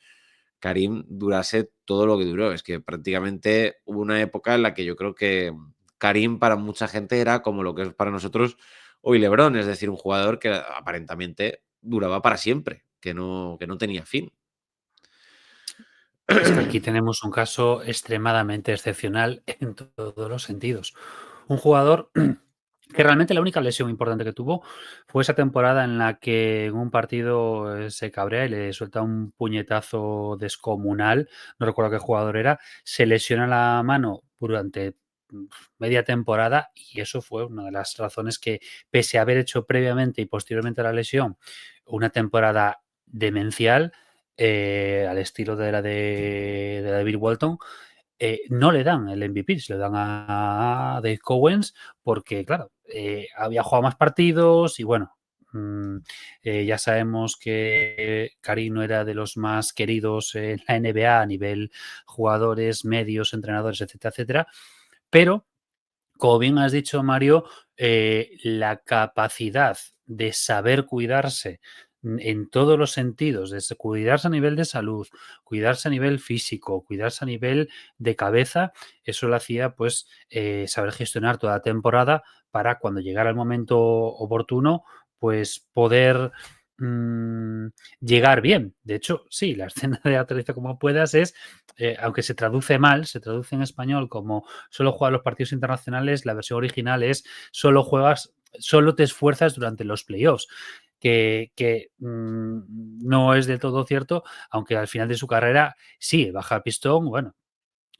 Karim durase todo lo que duró. Es que prácticamente hubo una época en la que yo creo que Karim para mucha gente era como lo que es para nosotros hoy LeBron, es decir, un jugador que aparentemente duraba para siempre, que no tenía fin. Es que aquí tenemos un caso extremadamente excepcional en todos los sentidos. Un jugador que realmente la única lesión importante que tuvo fue esa temporada en la que en un partido se cabrea y le suelta un puñetazo descomunal, no recuerdo qué jugador era, se lesiona la mano durante media temporada y eso fue una de las razones que, pese a haber hecho previamente y posteriormente a la lesión una temporada demencial, al estilo de la de Bill Walton, no le dan el MVP, se le dan a Dave Cowens porque, claro, había jugado más partidos y bueno, ya sabemos que Karim no era de los más queridos en la NBA a nivel jugadores, medios, entrenadores, etcétera, etcétera, pero como bien has dicho, Mario, la capacidad de saber cuidarse en todos los sentidos, de cuidarse a nivel de salud, cuidarse a nivel físico, cuidarse a nivel de cabeza, eso lo hacía pues saber gestionar toda la temporada para cuando llegara el momento oportuno, pues poder llegar bien. De hecho, sí, la escena de Aterriza como puedas es, aunque se traduce mal, se traduce en español como solo juegas los partidos internacionales, la versión original es solo te esfuerzas durante los playoffs, que no es del todo cierto, aunque al final de su carrera sí, baja el pistón, bueno.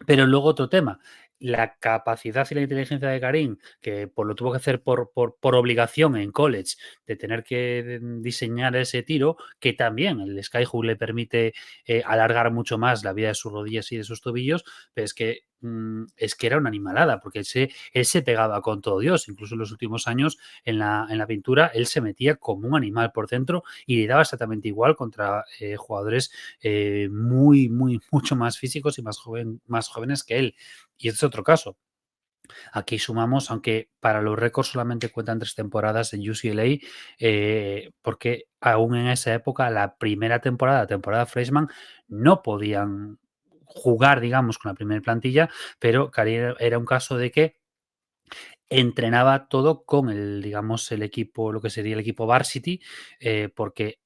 Pero luego otro tema, la capacidad y la inteligencia de Karim, que lo tuvo que hacer por obligación en college, de tener que diseñar ese tiro, que también el Skyhook le permite alargar mucho más la vida de sus rodillas y de sus tobillos, pero es que era una animalada, porque él se pegaba con todo Dios, incluso en los últimos años en la pintura, él se metía como un animal por dentro y le daba exactamente igual contra jugadores mucho más físicos y más jóvenes que él. Y este es otro caso. Aquí sumamos, aunque para los récords solamente cuentan 3 temporadas en UCLA, porque aún en esa época, la primera temporada freshman, no podían jugar, digamos, con la primera plantilla, pero Karim era un caso de que entrenaba todo con el equipo, lo que sería el equipo varsity, porque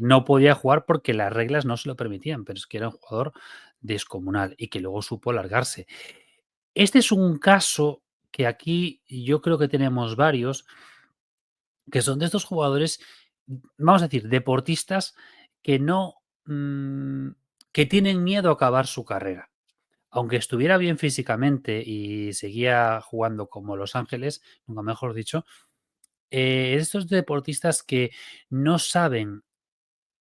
no podía jugar porque las reglas no se lo permitían, pero es que era un jugador descomunal y que luego supo largarse. Este es un caso que aquí yo creo que tenemos varios, que son de estos jugadores, vamos a decir, deportistas que no, que tienen miedo a acabar su carrera. Aunque estuviera bien físicamente y seguía jugando como Los Ángeles, nunca mejor dicho, estos deportistas que no saben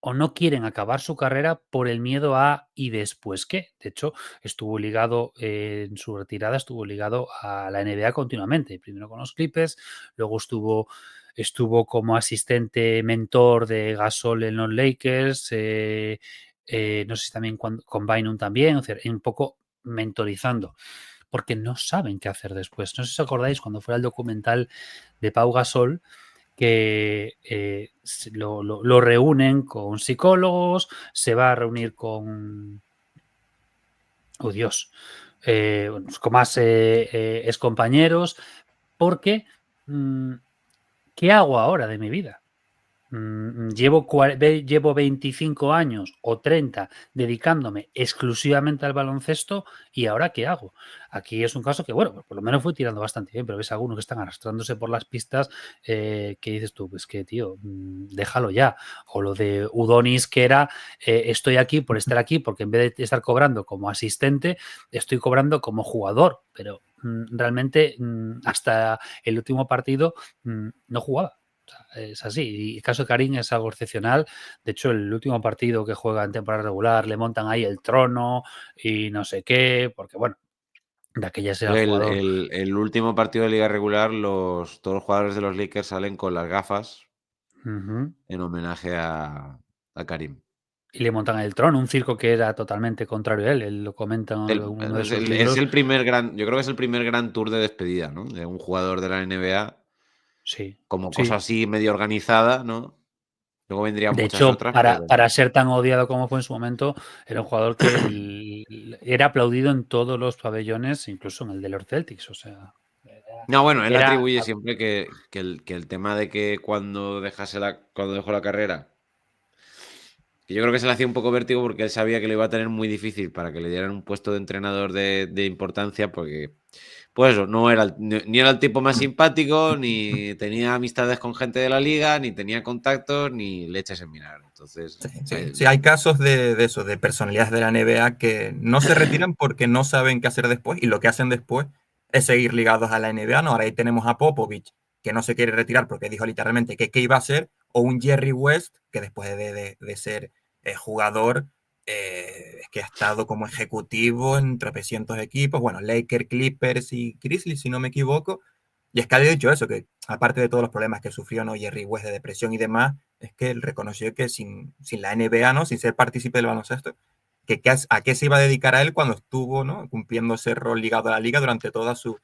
o no quieren acabar su carrera por el miedo a ¿y después qué? De hecho, estuvo ligado en su retirada, estuvo ligado a la NBA continuamente. Primero con los Clippers, luego estuvo como asistente mentor de Gasol en los Lakers, no sé si también con Bynum también, o sea, un poco mentorizando, porque no saben qué hacer después. No sé si os acordáis cuando fuera el documental de Pau Gasol, que lo reúnen con psicólogos, se va a reunir con, oh Dios, con más excompañeros, porque ¿qué hago ahora de mi vida? llevo 25 años o 30 dedicándome exclusivamente al baloncesto y ahora ¿qué hago? Aquí es un caso que, bueno, pues por lo menos fue tirando bastante bien, pero ves a algunos que están arrastrándose por las pistas que dices tú, pues que tío, déjalo ya. O lo de Udonis que era, estoy aquí por estar aquí porque en vez de estar cobrando como asistente, estoy cobrando como jugador, pero realmente hasta el último partido no jugaba. O sea, es así. Y el caso de Karim es algo excepcional. De hecho, el último partido que juega en temporada regular le montan ahí el trono y no sé qué, porque bueno, de aquella sea el jugador. El último partido de liga regular, todos los jugadores de los Lakers salen con las gafas Ujú. en homenaje a Karim. Y le montan el trono, un circo que era totalmente contrario a él. Él lo comenta en uno de sus Es libros. el primer gran, yo creo que es el primer gran tour de despedida, ¿no? De un jugador de la NBA, Sí, como cosa sí. así medio organizada, ¿no? Luego vendrían De muchas hecho, otras, pero para ser tan odiado como fue en su momento, era un jugador que era aplaudido en todos los pabellones, incluso en el de los Celtics. O sea, no, bueno, él era atribuye siempre que el tema de que cuando dejó la carrera, que yo creo que se le hacía un poco vértigo porque él sabía que lo iba a tener muy difícil para que le dieran un puesto de entrenador de importancia, porque, pues eso, no era ni era el tipo más simpático, ni tenía amistades con gente de la liga, ni tenía contactos, ni leches en vinagre. Entonces, Sí, hay casos de eso, de personalidades de la NBA que no se retiran porque no saben qué hacer después y lo que hacen después es seguir ligados a la NBA. No, ahora ahí tenemos a Popovich, que no se quiere retirar porque dijo literalmente que qué iba a hacer, o un Jerry West, que después de ser jugador, es que ha estado como ejecutivo en tropecientos equipos, bueno, Lakers, Clippers y Grizzlies, si no me equivoco. Y es que ha dicho eso, que aparte de todos los problemas que sufrió, ¿no? Jerry West de depresión y demás, es que él reconoció que sin la NBA, ¿no? Sin ser partícipe del baloncesto, a qué se iba a dedicar a él cuando estuvo, ¿no? Cumpliendo ese rol ligado a la liga durante toda su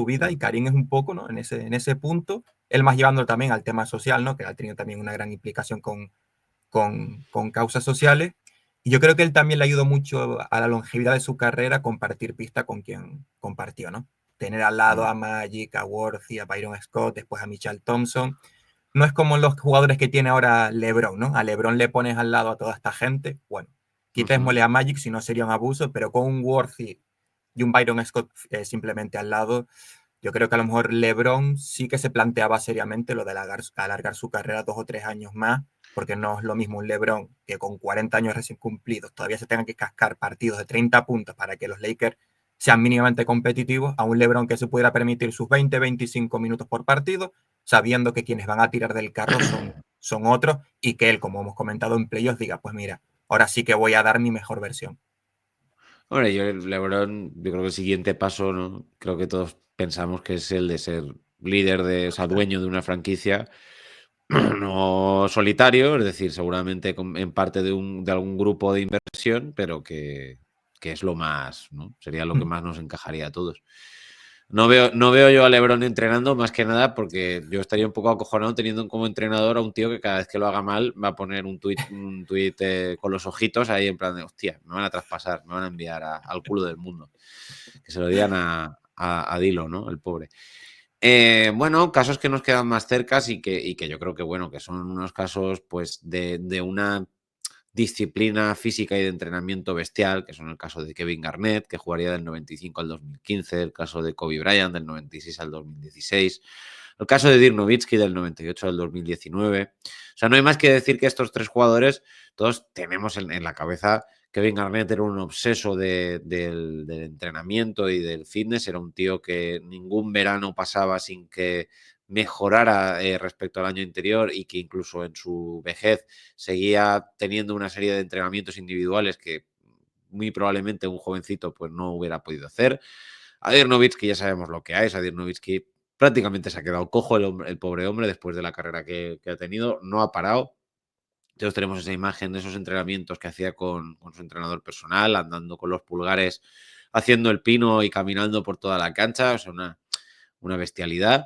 vida. Y Karim es un poco, ¿no? En ese punto, él más llevándolo también al tema social, ¿no? Que ha tenido también una gran implicación con causas sociales. Y yo creo que él también le ayudó mucho a la longevidad de su carrera compartir pista con quien compartió, ¿no? Tener al lado a Magic, a Worthy, a Byron Scott, después a Mitchell Thompson. No es como los jugadores que tiene ahora LeBron, ¿no? A LeBron le pones al lado a toda esta gente. Bueno, quitémosle a Magic si no sería un abuso, pero con un Worthy y un Byron Scott simplemente al lado, yo creo que a lo mejor LeBron sí que se planteaba seriamente lo de alargar su carrera 2 o 3 años más, porque no es lo mismo un LeBron que con 40 años recién cumplidos todavía se tenga que cascar partidos de 30 puntos para que los Lakers sean mínimamente competitivos, a un LeBron que se pudiera permitir sus 20-25 minutos por partido, sabiendo que quienes van a tirar del carro son otros y que él, como hemos comentado en playoffs, diga, pues mira, ahora sí que voy a dar mi mejor versión. Hombre, LeBron, yo creo que el siguiente paso, ¿no? Creo que todos pensamos que es el de ser líder o sea, dueño de una franquicia, no solitario, es decir, seguramente en parte de algún grupo de inversión, pero que es lo más, ¿no? Sería lo que más nos encajaría a todos. No veo yo a LeBron entrenando más que nada porque yo estaría un poco acojonado teniendo como entrenador a un tío que cada vez que lo haga mal va a poner un tuit con los ojitos ahí en plan de, hostia, me van a traspasar, me van a enviar al culo del mundo. Que se lo digan a Dilo, ¿no? El pobre. Bueno, casos que nos quedan más cercas y que yo creo que, bueno, que son unos casos pues de una disciplina física y de entrenamiento bestial, que son el caso de Kevin Garnett, que jugaría del 95 al 2015, el caso de Kobe Bryant del 96 al 2016, el caso de Dirk Nowitzki del 98 al 2019. O sea, no hay más que decir que estos tres jugadores, todos tenemos en la cabeza Kevin Garnett era un obseso del entrenamiento y del fitness, era un tío que ningún verano pasaba sin que mejorara respecto al año anterior y que incluso en su vejez seguía teniendo una serie de entrenamientos individuales que muy probablemente un jovencito pues no hubiera podido hacer. A Dirk Nowitzki ya sabemos lo que hay, a Dirk Nowitzki prácticamente se ha quedado cojo el pobre hombre después de la carrera que ha tenido, no ha parado. Entonces tenemos esa imagen de esos entrenamientos que hacía con su entrenador personal, andando con los pulgares, haciendo el pino y caminando por toda la cancha, o sea, una bestialidad.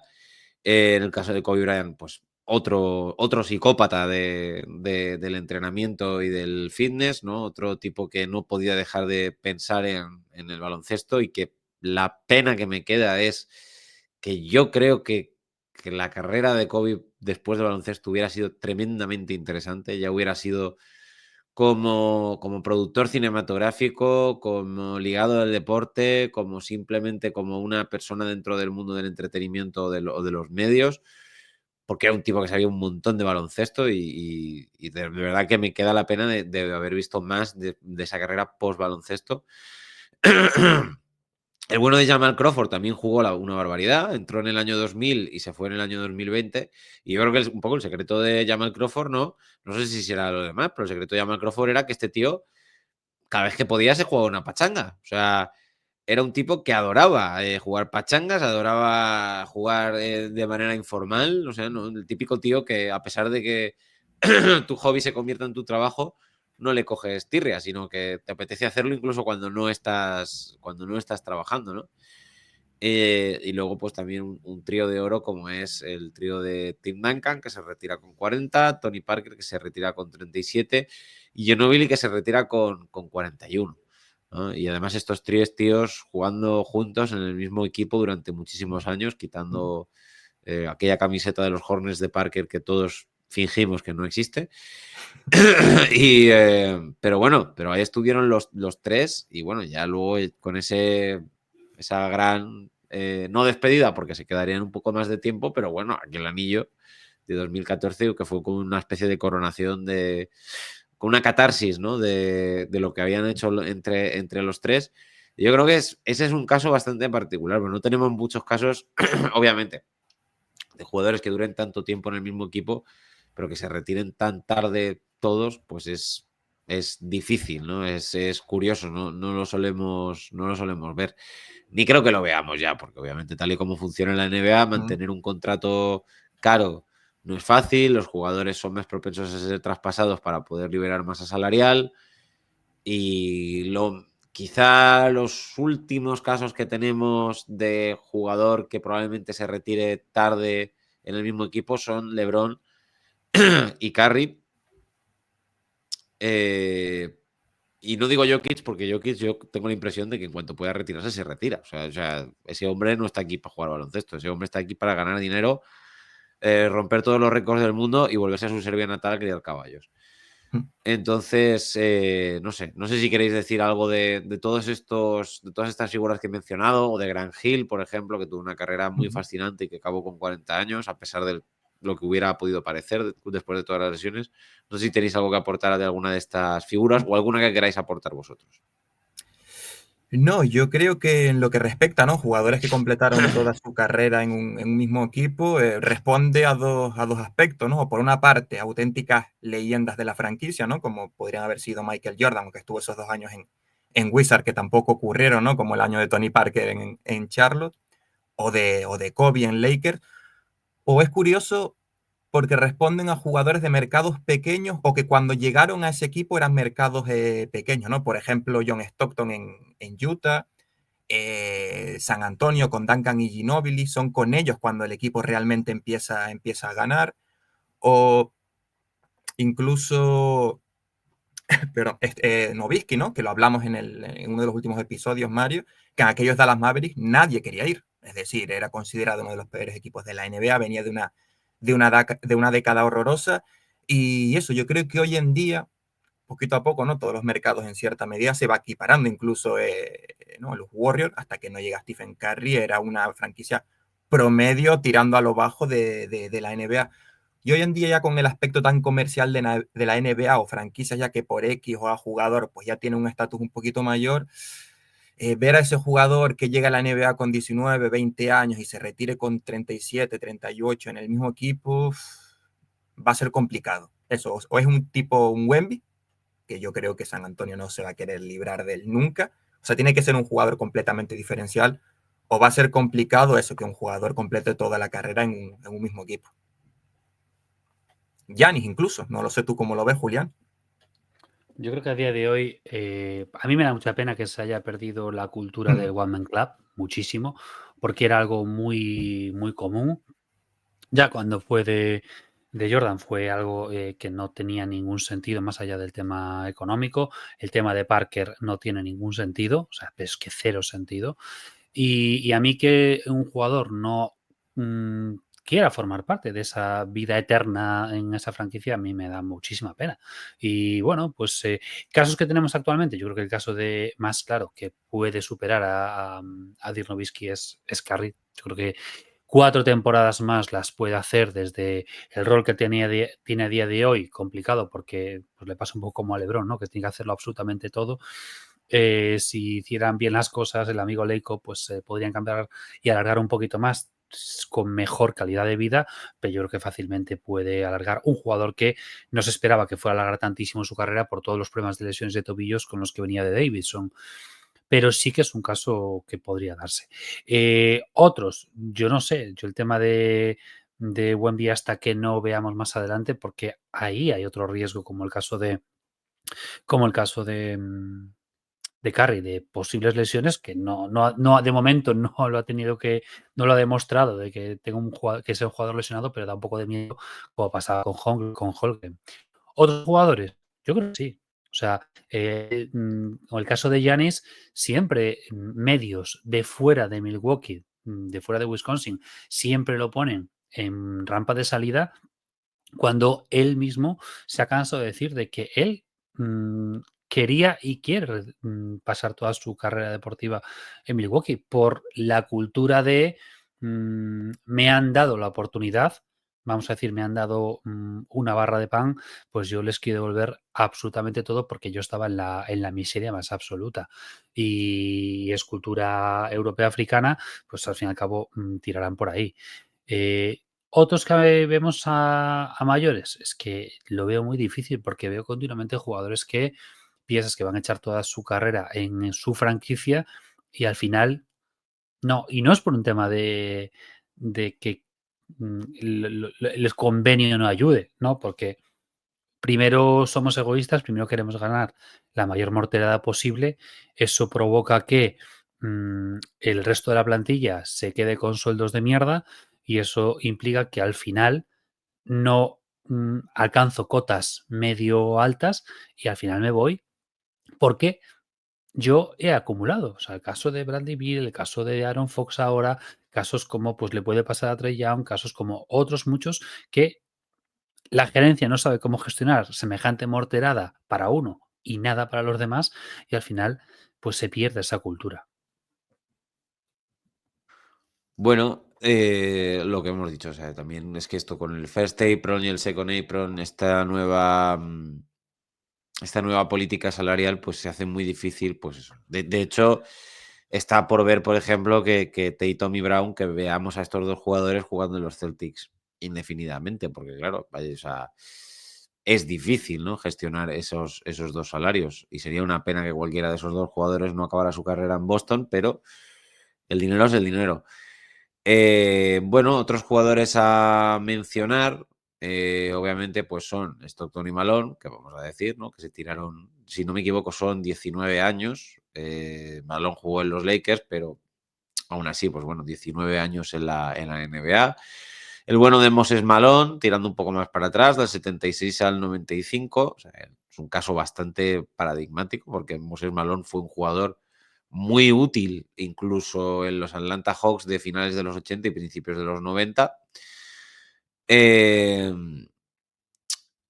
En el caso de Kobe Bryant, pues otro psicópata del entrenamiento y del fitness, ¿no? Otro tipo que no podía dejar de pensar en el baloncesto y que la pena que me queda es que yo creo que que la carrera de Kobe después del baloncesto hubiera sido tremendamente interesante, ya hubiera sido como productor cinematográfico, como ligado al deporte, como simplemente como una persona dentro del mundo del entretenimiento o de los medios, porque era un tipo que sabía un montón de baloncesto y de verdad que me queda la pena de haber visto más de esa carrera post baloncesto. El bueno de Jamal Crawford también jugó una barbaridad, entró en el año 2000 y se fue en el año 2020. Y yo creo que un poco el secreto de Jamal Crawford, no sé si será lo demás, pero el secreto de Jamal Crawford era que este tío, cada vez que podía, se jugaba una pachanga. O sea, era un tipo que adoraba jugar pachangas, adoraba jugar de manera informal. O sea, ¿no? El típico tío que, a pesar de que tu hobby se convierta en tu trabajo, no le coges tirria, sino que te apetece hacerlo incluso cuando no estás trabajando, ¿no? Y luego, pues también un trío de oro como es el trío de Tim Duncan, que se retira con 40, Tony Parker, que se retira con 37, y Ginobili, que se retira con 41. ¿No? Y además estos tres tíos jugando juntos en el mismo equipo durante muchísimos años, quitando aquella camiseta de los Hornets de Parker que todos fingimos que no existe. Pero bueno, pero ahí estuvieron los tres y bueno, ya luego con esa gran, no despedida porque se quedarían un poco más de tiempo, pero bueno, aquel anillo de 2014 que fue como una especie de coronación con una catarsis, ¿no? De lo que habían hecho entre los tres. Y yo creo que ese es un caso bastante particular, pero no tenemos muchos casos, obviamente, de jugadores que duren tanto tiempo en el mismo equipo, pero que se retiren tan tarde todos, pues es difícil, ¿no? Es curioso, no lo solemos ver. Ni creo que lo veamos ya, porque obviamente tal y como funciona la NBA, mantener un contrato caro no es fácil, los jugadores son más propensos a ser traspasados para poder liberar masa salarial y quizá los últimos casos que tenemos de jugador que probablemente se retire tarde en el mismo equipo son LeBron y Curry. Y no digo Jokic porque Jokic yo tengo la impresión de que en cuanto pueda retirarse se retira. O sea, ese hombre no está aquí para jugar baloncesto, ese hombre está aquí para ganar dinero, romper todos los récords del mundo y volverse a su Serbia natal a criar caballos. Entonces, no sé si queréis decir algo de todas estas figuras que he mencionado, o de Grant Hill, por ejemplo, que tuvo una carrera muy fascinante y que acabó con 40 años, a pesar de lo que hubiera podido parecer después de todas las lesiones. No sé si tenéis algo que aportar de alguna de estas figuras o alguna que queráis aportar vosotros. No, yo creo que en lo que respecta, ¿no? Jugadores que completaron toda su carrera en un mismo equipo, responde a dos aspectos, ¿no? Por una parte, auténticas leyendas de la franquicia, ¿no? Como podrían haber sido Michael Jordan, que estuvo esos 2 años en Wizard, que tampoco ocurrieron, ¿no? Como el año de Tony Parker en Charlotte, o de Kobe en Lakers. O es curioso porque responden a jugadores de mercados pequeños o que cuando llegaron a ese equipo eran mercados pequeños, ¿no? Por ejemplo, John Stockton en Utah, San Antonio con Duncan y Ginobili, son con ellos cuando el equipo realmente empieza a ganar. O incluso pero Nowitzki, ¿no? Que lo hablamos en uno de los últimos episodios, Mario, que en aquellos Dallas Mavericks nadie quería ir. Es decir, era considerado uno de los peores equipos de la NBA, venía de una década horrorosa. Y eso, yo creo que hoy en día, poquito a poco, ¿no? Todos los mercados en cierta medida se va equiparando, incluso ¿no? Los Warriors, hasta que no llega Stephen Curry, era una franquicia promedio tirando a lo bajo de la NBA. Y hoy en día ya con el aspecto tan comercial de la NBA o franquicias ya que por X o A jugador pues ya tiene un estatus un poquito mayor, ver a ese jugador que llega a la NBA con 19, 20 años y se retire con 37, 38 en el mismo equipo, va a ser complicado. Eso, o es un tipo, un Wemby, que yo creo que San Antonio no se va a querer librar de él nunca. O sea, tiene que ser un jugador completamente diferencial, o va a ser complicado eso, que un jugador complete toda la carrera en un mismo equipo. Giannis incluso, no lo sé tú cómo lo ves, Julián. Yo creo que a día de hoy, a mí me da mucha pena que se haya perdido la cultura del One Man Club, muchísimo, porque era algo muy, muy común. Ya cuando fue de Jordan fue algo que no tenía ningún sentido más allá del tema económico. El tema de Parker no tiene ningún sentido, o sea, es que cero sentido. Y a mí que un jugador no quiera formar parte de esa vida eterna en esa franquicia, a mí me da muchísima pena. Y bueno, pues casos que tenemos actualmente, yo creo que el caso de más claro que puede superar a Dirk Nowitzki es Curry. Yo creo que 4 temporadas más las puede hacer desde el rol que tiene a día de hoy, complicado porque pues, le pasa un poco como a LeBron, ¿no? Que tiene que hacerlo absolutamente todo. Si hicieran bien las cosas, el amigo Leico, pues podrían cambiar y alargar un poquito más con mejor calidad de vida, pero yo creo que fácilmente puede alargar un jugador que no se esperaba que fuera a alargar tantísimo su carrera por todos los problemas de lesiones de tobillos con los que venía de Davidson. Pero sí que es un caso que podría darse. Otros, yo no sé, yo el tema de Wemby hasta que no veamos más adelante, porque ahí hay otro riesgo, como el caso de Curry, de posibles lesiones que no de momento no lo ha tenido no lo ha demostrado de que tenga un jugador, que sea un jugador lesionado, pero da un poco de miedo, como pasaba con Holmgren. ¿Otros jugadores? Yo creo que sí. O sea, con el caso de Giannis, siempre medios de fuera de Milwaukee, de fuera de Wisconsin, siempre lo ponen en rampa de salida cuando él mismo se ha cansado de decir de que él quería y quiere pasar toda su carrera deportiva en Milwaukee por la cultura de me han dado la oportunidad, vamos a decir, me han dado una barra de pan, pues yo les quiero devolver absolutamente todo porque yo estaba en la miseria más absoluta. Y es cultura europea africana, pues al fin y al cabo tirarán por ahí. Otros que vemos a mayores, es que lo veo muy difícil porque veo continuamente jugadores que piensas que van a echar toda su carrera en su franquicia y al final no. Y no es por un tema de que el convenio no ayude, ¿no? Porque primero somos egoístas, primero queremos ganar la mayor mortalidad posible. Eso provoca que el resto de la plantilla se quede con sueldos de mierda y eso implica que al final no alcanzo cotas medio altas y al final me voy porque yo he acumulado. O sea, el caso de Bradley Beal, el caso de Aaron Fox ahora, casos como pues le puede pasar a Trae Young, casos como otros muchos que la gerencia no sabe cómo gestionar semejante morterada para uno y nada para los demás y al final pues se pierde esa cultura. Bueno, lo que hemos dicho, o sea, también es que esto con el First Apron y el Second Apron, esta nueva política salarial, pues se hace muy difícil, pues eso. De hecho, está por ver, por ejemplo, que Tatum y Brown, que veamos a estos dos jugadores jugando en los Celtics indefinidamente, porque claro, vaya, o sea, es difícil, ¿no? Gestionar esos dos salarios y sería una pena que cualquiera de esos dos jugadores no acabara su carrera en Boston, pero el dinero es el dinero. Bueno, otros jugadores a mencionar, obviamente, pues son Stockton y Malone, que vamos a decir, ¿no? Que se tiraron, si no me equivoco, son 19 años. Malone jugó en los Lakers, pero aún así, pues bueno, 19 años en la NBA. El bueno de Moses Malone, tirando un poco más para atrás, del 76 al 95. O sea, es un caso bastante paradigmático, porque Moses Malone fue un jugador muy útil, incluso en los Atlanta Hawks de finales de los 80 y principios de los 90.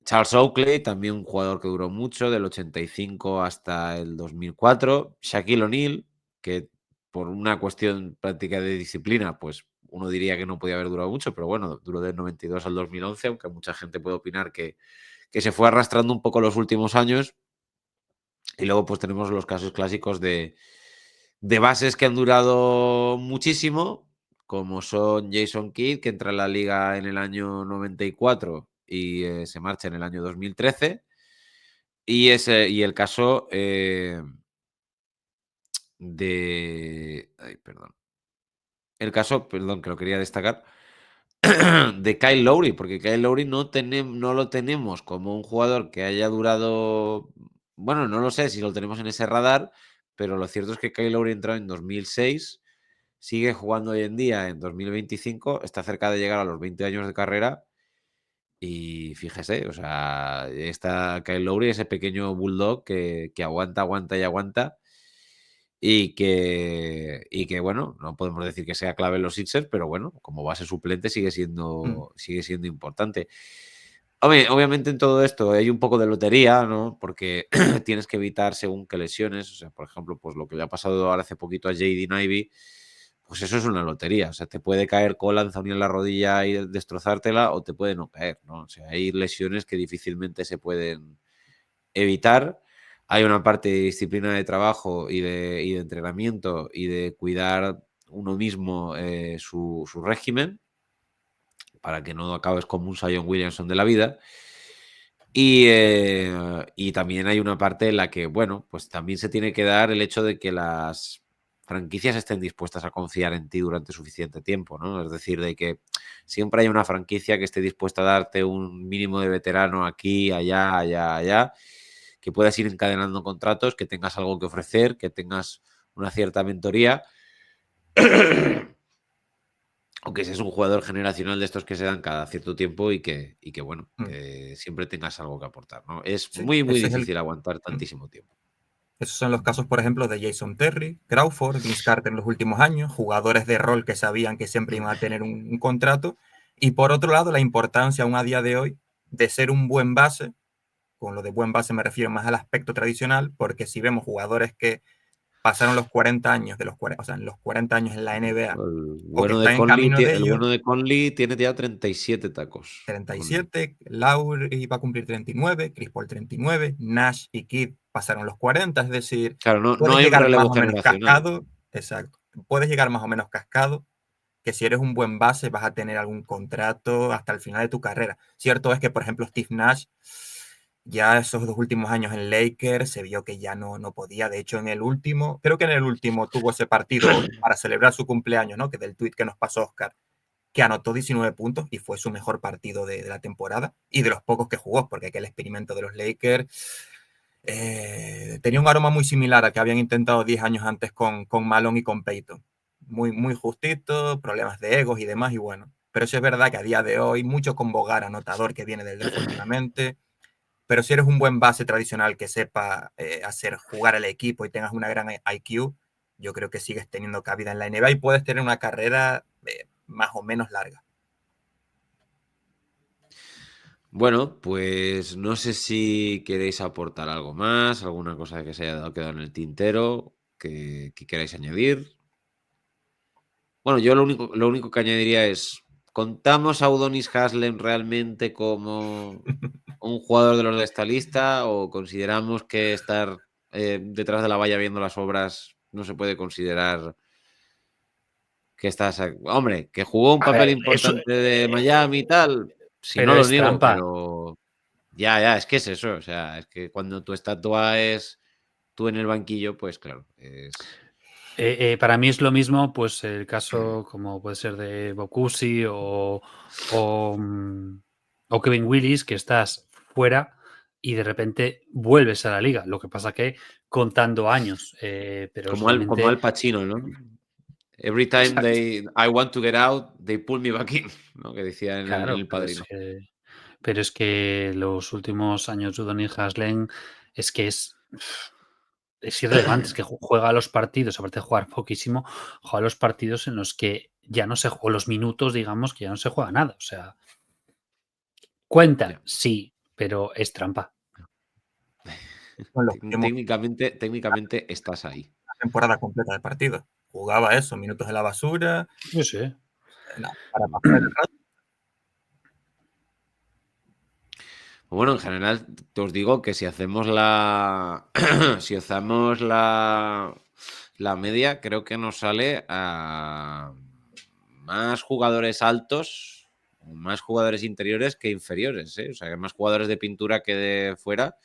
Charles Oakley, también un jugador que duró mucho, del 85 hasta el 2004. Shaquille O'Neal, que por una cuestión práctica de disciplina, pues uno diría que no podía haber durado mucho, pero bueno, duró del 92 al 2011, aunque mucha gente puede opinar que se fue arrastrando un poco los últimos años. Y luego pues tenemos los casos clásicos de bases que han durado muchísimo, como son Jason Kidd, que entra en la liga en el año 94 y se marcha en el año 2013. Y el caso de... Ay, perdón. El caso, perdón, que lo quería destacar, de Kyle Lowry, porque Kyle Lowry no lo tenemos como un jugador que haya durado... Bueno, no lo sé si lo tenemos en ese radar, pero lo cierto es que Kyle Lowry entró en 2006, sigue jugando hoy en día en 2025, está cerca de llegar a los 20 años de carrera y fíjese, o sea, está Kyle Lowry, ese pequeño bulldog que aguanta, aguanta y aguanta y que, bueno, no podemos decir que sea clave en los Sixers, pero bueno, como base suplente sigue siendo importante. Obviamente en todo esto hay un poco de lotería, ¿no? Porque tienes que evitar según qué lesiones. O sea, por ejemplo, pues lo que le ha pasado ahora hace poquito a Jaden Ivey, pues eso es una lotería. O sea, te puede caer Cole Anthony en la rodilla y destrozártela o te puede no caer, ¿no? O sea, hay lesiones que difícilmente se pueden evitar. Hay una parte de disciplina de trabajo y de entrenamiento y de cuidar uno mismo su régimen para que no acabes como un Zion Williamson de la vida. Y también hay una parte en la que, bueno, pues también se tiene que dar el hecho de que las franquicias estén dispuestas a confiar en ti durante suficiente tiempo, ¿no? Es decir, de que siempre hay una franquicia que esté dispuesta a darte un mínimo de veterano aquí, allá, allá, allá, que puedas ir encadenando contratos, que tengas algo que ofrecer, que tengas una cierta mentoría. Aunque seas un jugador generacional de estos que se dan cada cierto tiempo y que bueno, que siempre tengas algo que aportar, ¿no? Es Sí, muy, muy ese es difícil aguantar tantísimo tiempo. Esos son los casos, por ejemplo, de Jason Terry, Crawford, Vince Carter en los últimos años, jugadores de rol que sabían que siempre iban a tener un contrato. Y por otro lado, la importancia aún a día de hoy de ser un buen base. Con lo de buen base me refiero más al aspecto tradicional, porque si vemos jugadores que pasaron los 40 años, o sea, en los 40 años en la NBA, El o que bueno están en camino de el ello, bueno de Conley tiene ya 37 tacos. Conley. 37, Lowry va a cumplir 39, Chris Paul 39, Nash y Kidd pasaron los 40, es decir, Claro, no puedes hay un llegar más relevo o menos generacional. cascado, exacto, puedes llegar más o menos cascado, que si eres un buen base vas a tener algún contrato hasta el final de tu carrera. Cierto es que, por ejemplo, Steve Nash, ya esos 2 últimos años en Lakers se vio que ya no podía. De hecho, creo que en el último tuvo ese partido para celebrar su cumpleaños, ¿no? Que del tweet que nos pasó Oscar, que anotó 19 puntos y fue su mejor partido de la temporada y de los pocos que jugó, porque aquel experimento de los Lakers tenía un aroma muy similar al que habían intentado 10 años antes con Malone y con Peyton. Muy, muy justito, problemas de egos y demás, y bueno. Pero eso es verdad que a día de hoy, mucho con Bogar, anotador que viene del draft últimamente. Pero si eres un buen base tradicional que sepa hacer jugar al equipo y tengas una gran IQ, yo creo que sigues teniendo cabida en la NBA y puedes tener una carrera más o menos larga. Bueno, pues no sé si queréis aportar algo más, alguna cosa que se haya quedado en el tintero, que queráis añadir. Bueno, yo lo único que añadiría es, ¿contamos a Udonis Haslem realmente como un jugador de los de esta lista o consideramos que estar detrás de la valla viendo las obras no se puede considerar que estás... Hombre, que jugó un A papel ver, eso, importante de Miami y tal, si no pero lo es niego, trampa. pero ya, es que es eso, o sea, es que cuando tu estatua es tú en el banquillo, pues claro, es... Para mí es lo mismo, pues el caso como puede ser de Bokusi o Kevin Willis, que estás fuera y de repente vuelves a la liga. Lo que pasa que contando años, pero es Como realmente Al Pacino, ¿no? Every time exacto. I want to get out, they pull me back in, ¿no? Que decía en Claro, El Padrino. pero es que los últimos años de Udonis Haslem es que es irrelevante, es que juega los partidos, aparte de jugar poquísimo, juega los partidos en los que ya no se o los minutos, digamos, que ya no se juega nada. O sea, cuentan, Ya. sí, pero es trampa. Con los últimos Técnicamente estás ahí. temporada completa de partidos. Jugaba eso, minutos de la basura, Sí, sí. para pasar el rato. Bueno, en general, te os digo que si hacemos la. Si hacemos la media, creo que nos sale a más jugadores altos, más jugadores interiores que inferiores, ¿eh? O sea, que más jugadores de pintura que de fuera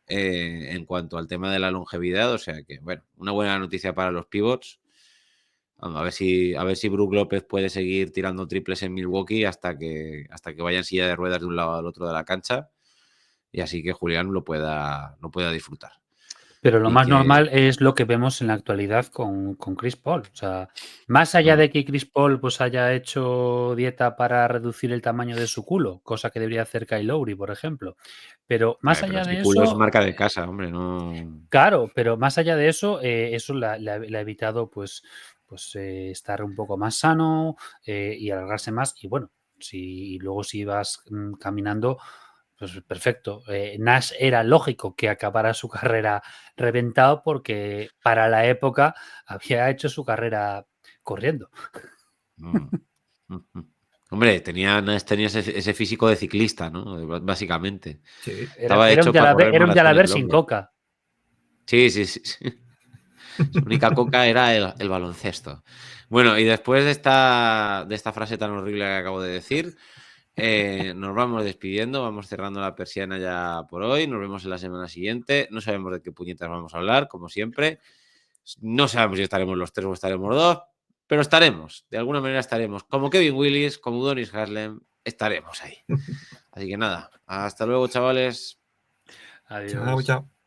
en cuanto al tema de la longevidad. O sea que, bueno, una buena noticia para los pivots. A ver si Brook López puede seguir tirando triples en Milwaukee hasta que vaya en silla de ruedas de un lado al otro de la cancha y así que Julián lo pueda disfrutar. Pero lo Y más que normal es lo que vemos en la actualidad con Chris Paul. O sea, más allá de que Chris Paul pues, haya hecho dieta para reducir el tamaño de su culo, cosa que debería hacer Kyle Lowry, por ejemplo. Pero más pero allá ese de culo es eso, marca de casa, hombre, no. claro, pero más allá de eso, eso le ha evitado pues, estar un poco más sano y alargarse más. Y bueno, y luego si vas caminando, pues perfecto. Nash era lógico que acabara su carrera reventado porque para la época había hecho su carrera corriendo. Mm, mm. Hombre, tenía ese físico de ciclista, ¿no? Básicamente. Sí. Estaba hecho para correr Era un maratones Jalabert sin longos. coca. Sí, sí, sí, sí. Su única coca era el baloncesto. Bueno, y después de esta frase tan horrible que acabo de decir, nos vamos despidiendo, vamos cerrando la persiana ya por hoy. Nos vemos en la semana siguiente. No sabemos de qué puñetas vamos a hablar, como siempre. No sabemos si estaremos los tres o estaremos dos, pero estaremos. De alguna manera estaremos. Como Kevin Willis, como Udonis Haslem, estaremos ahí. Así que nada, hasta luego, chavales. Chao, Adiós. chao.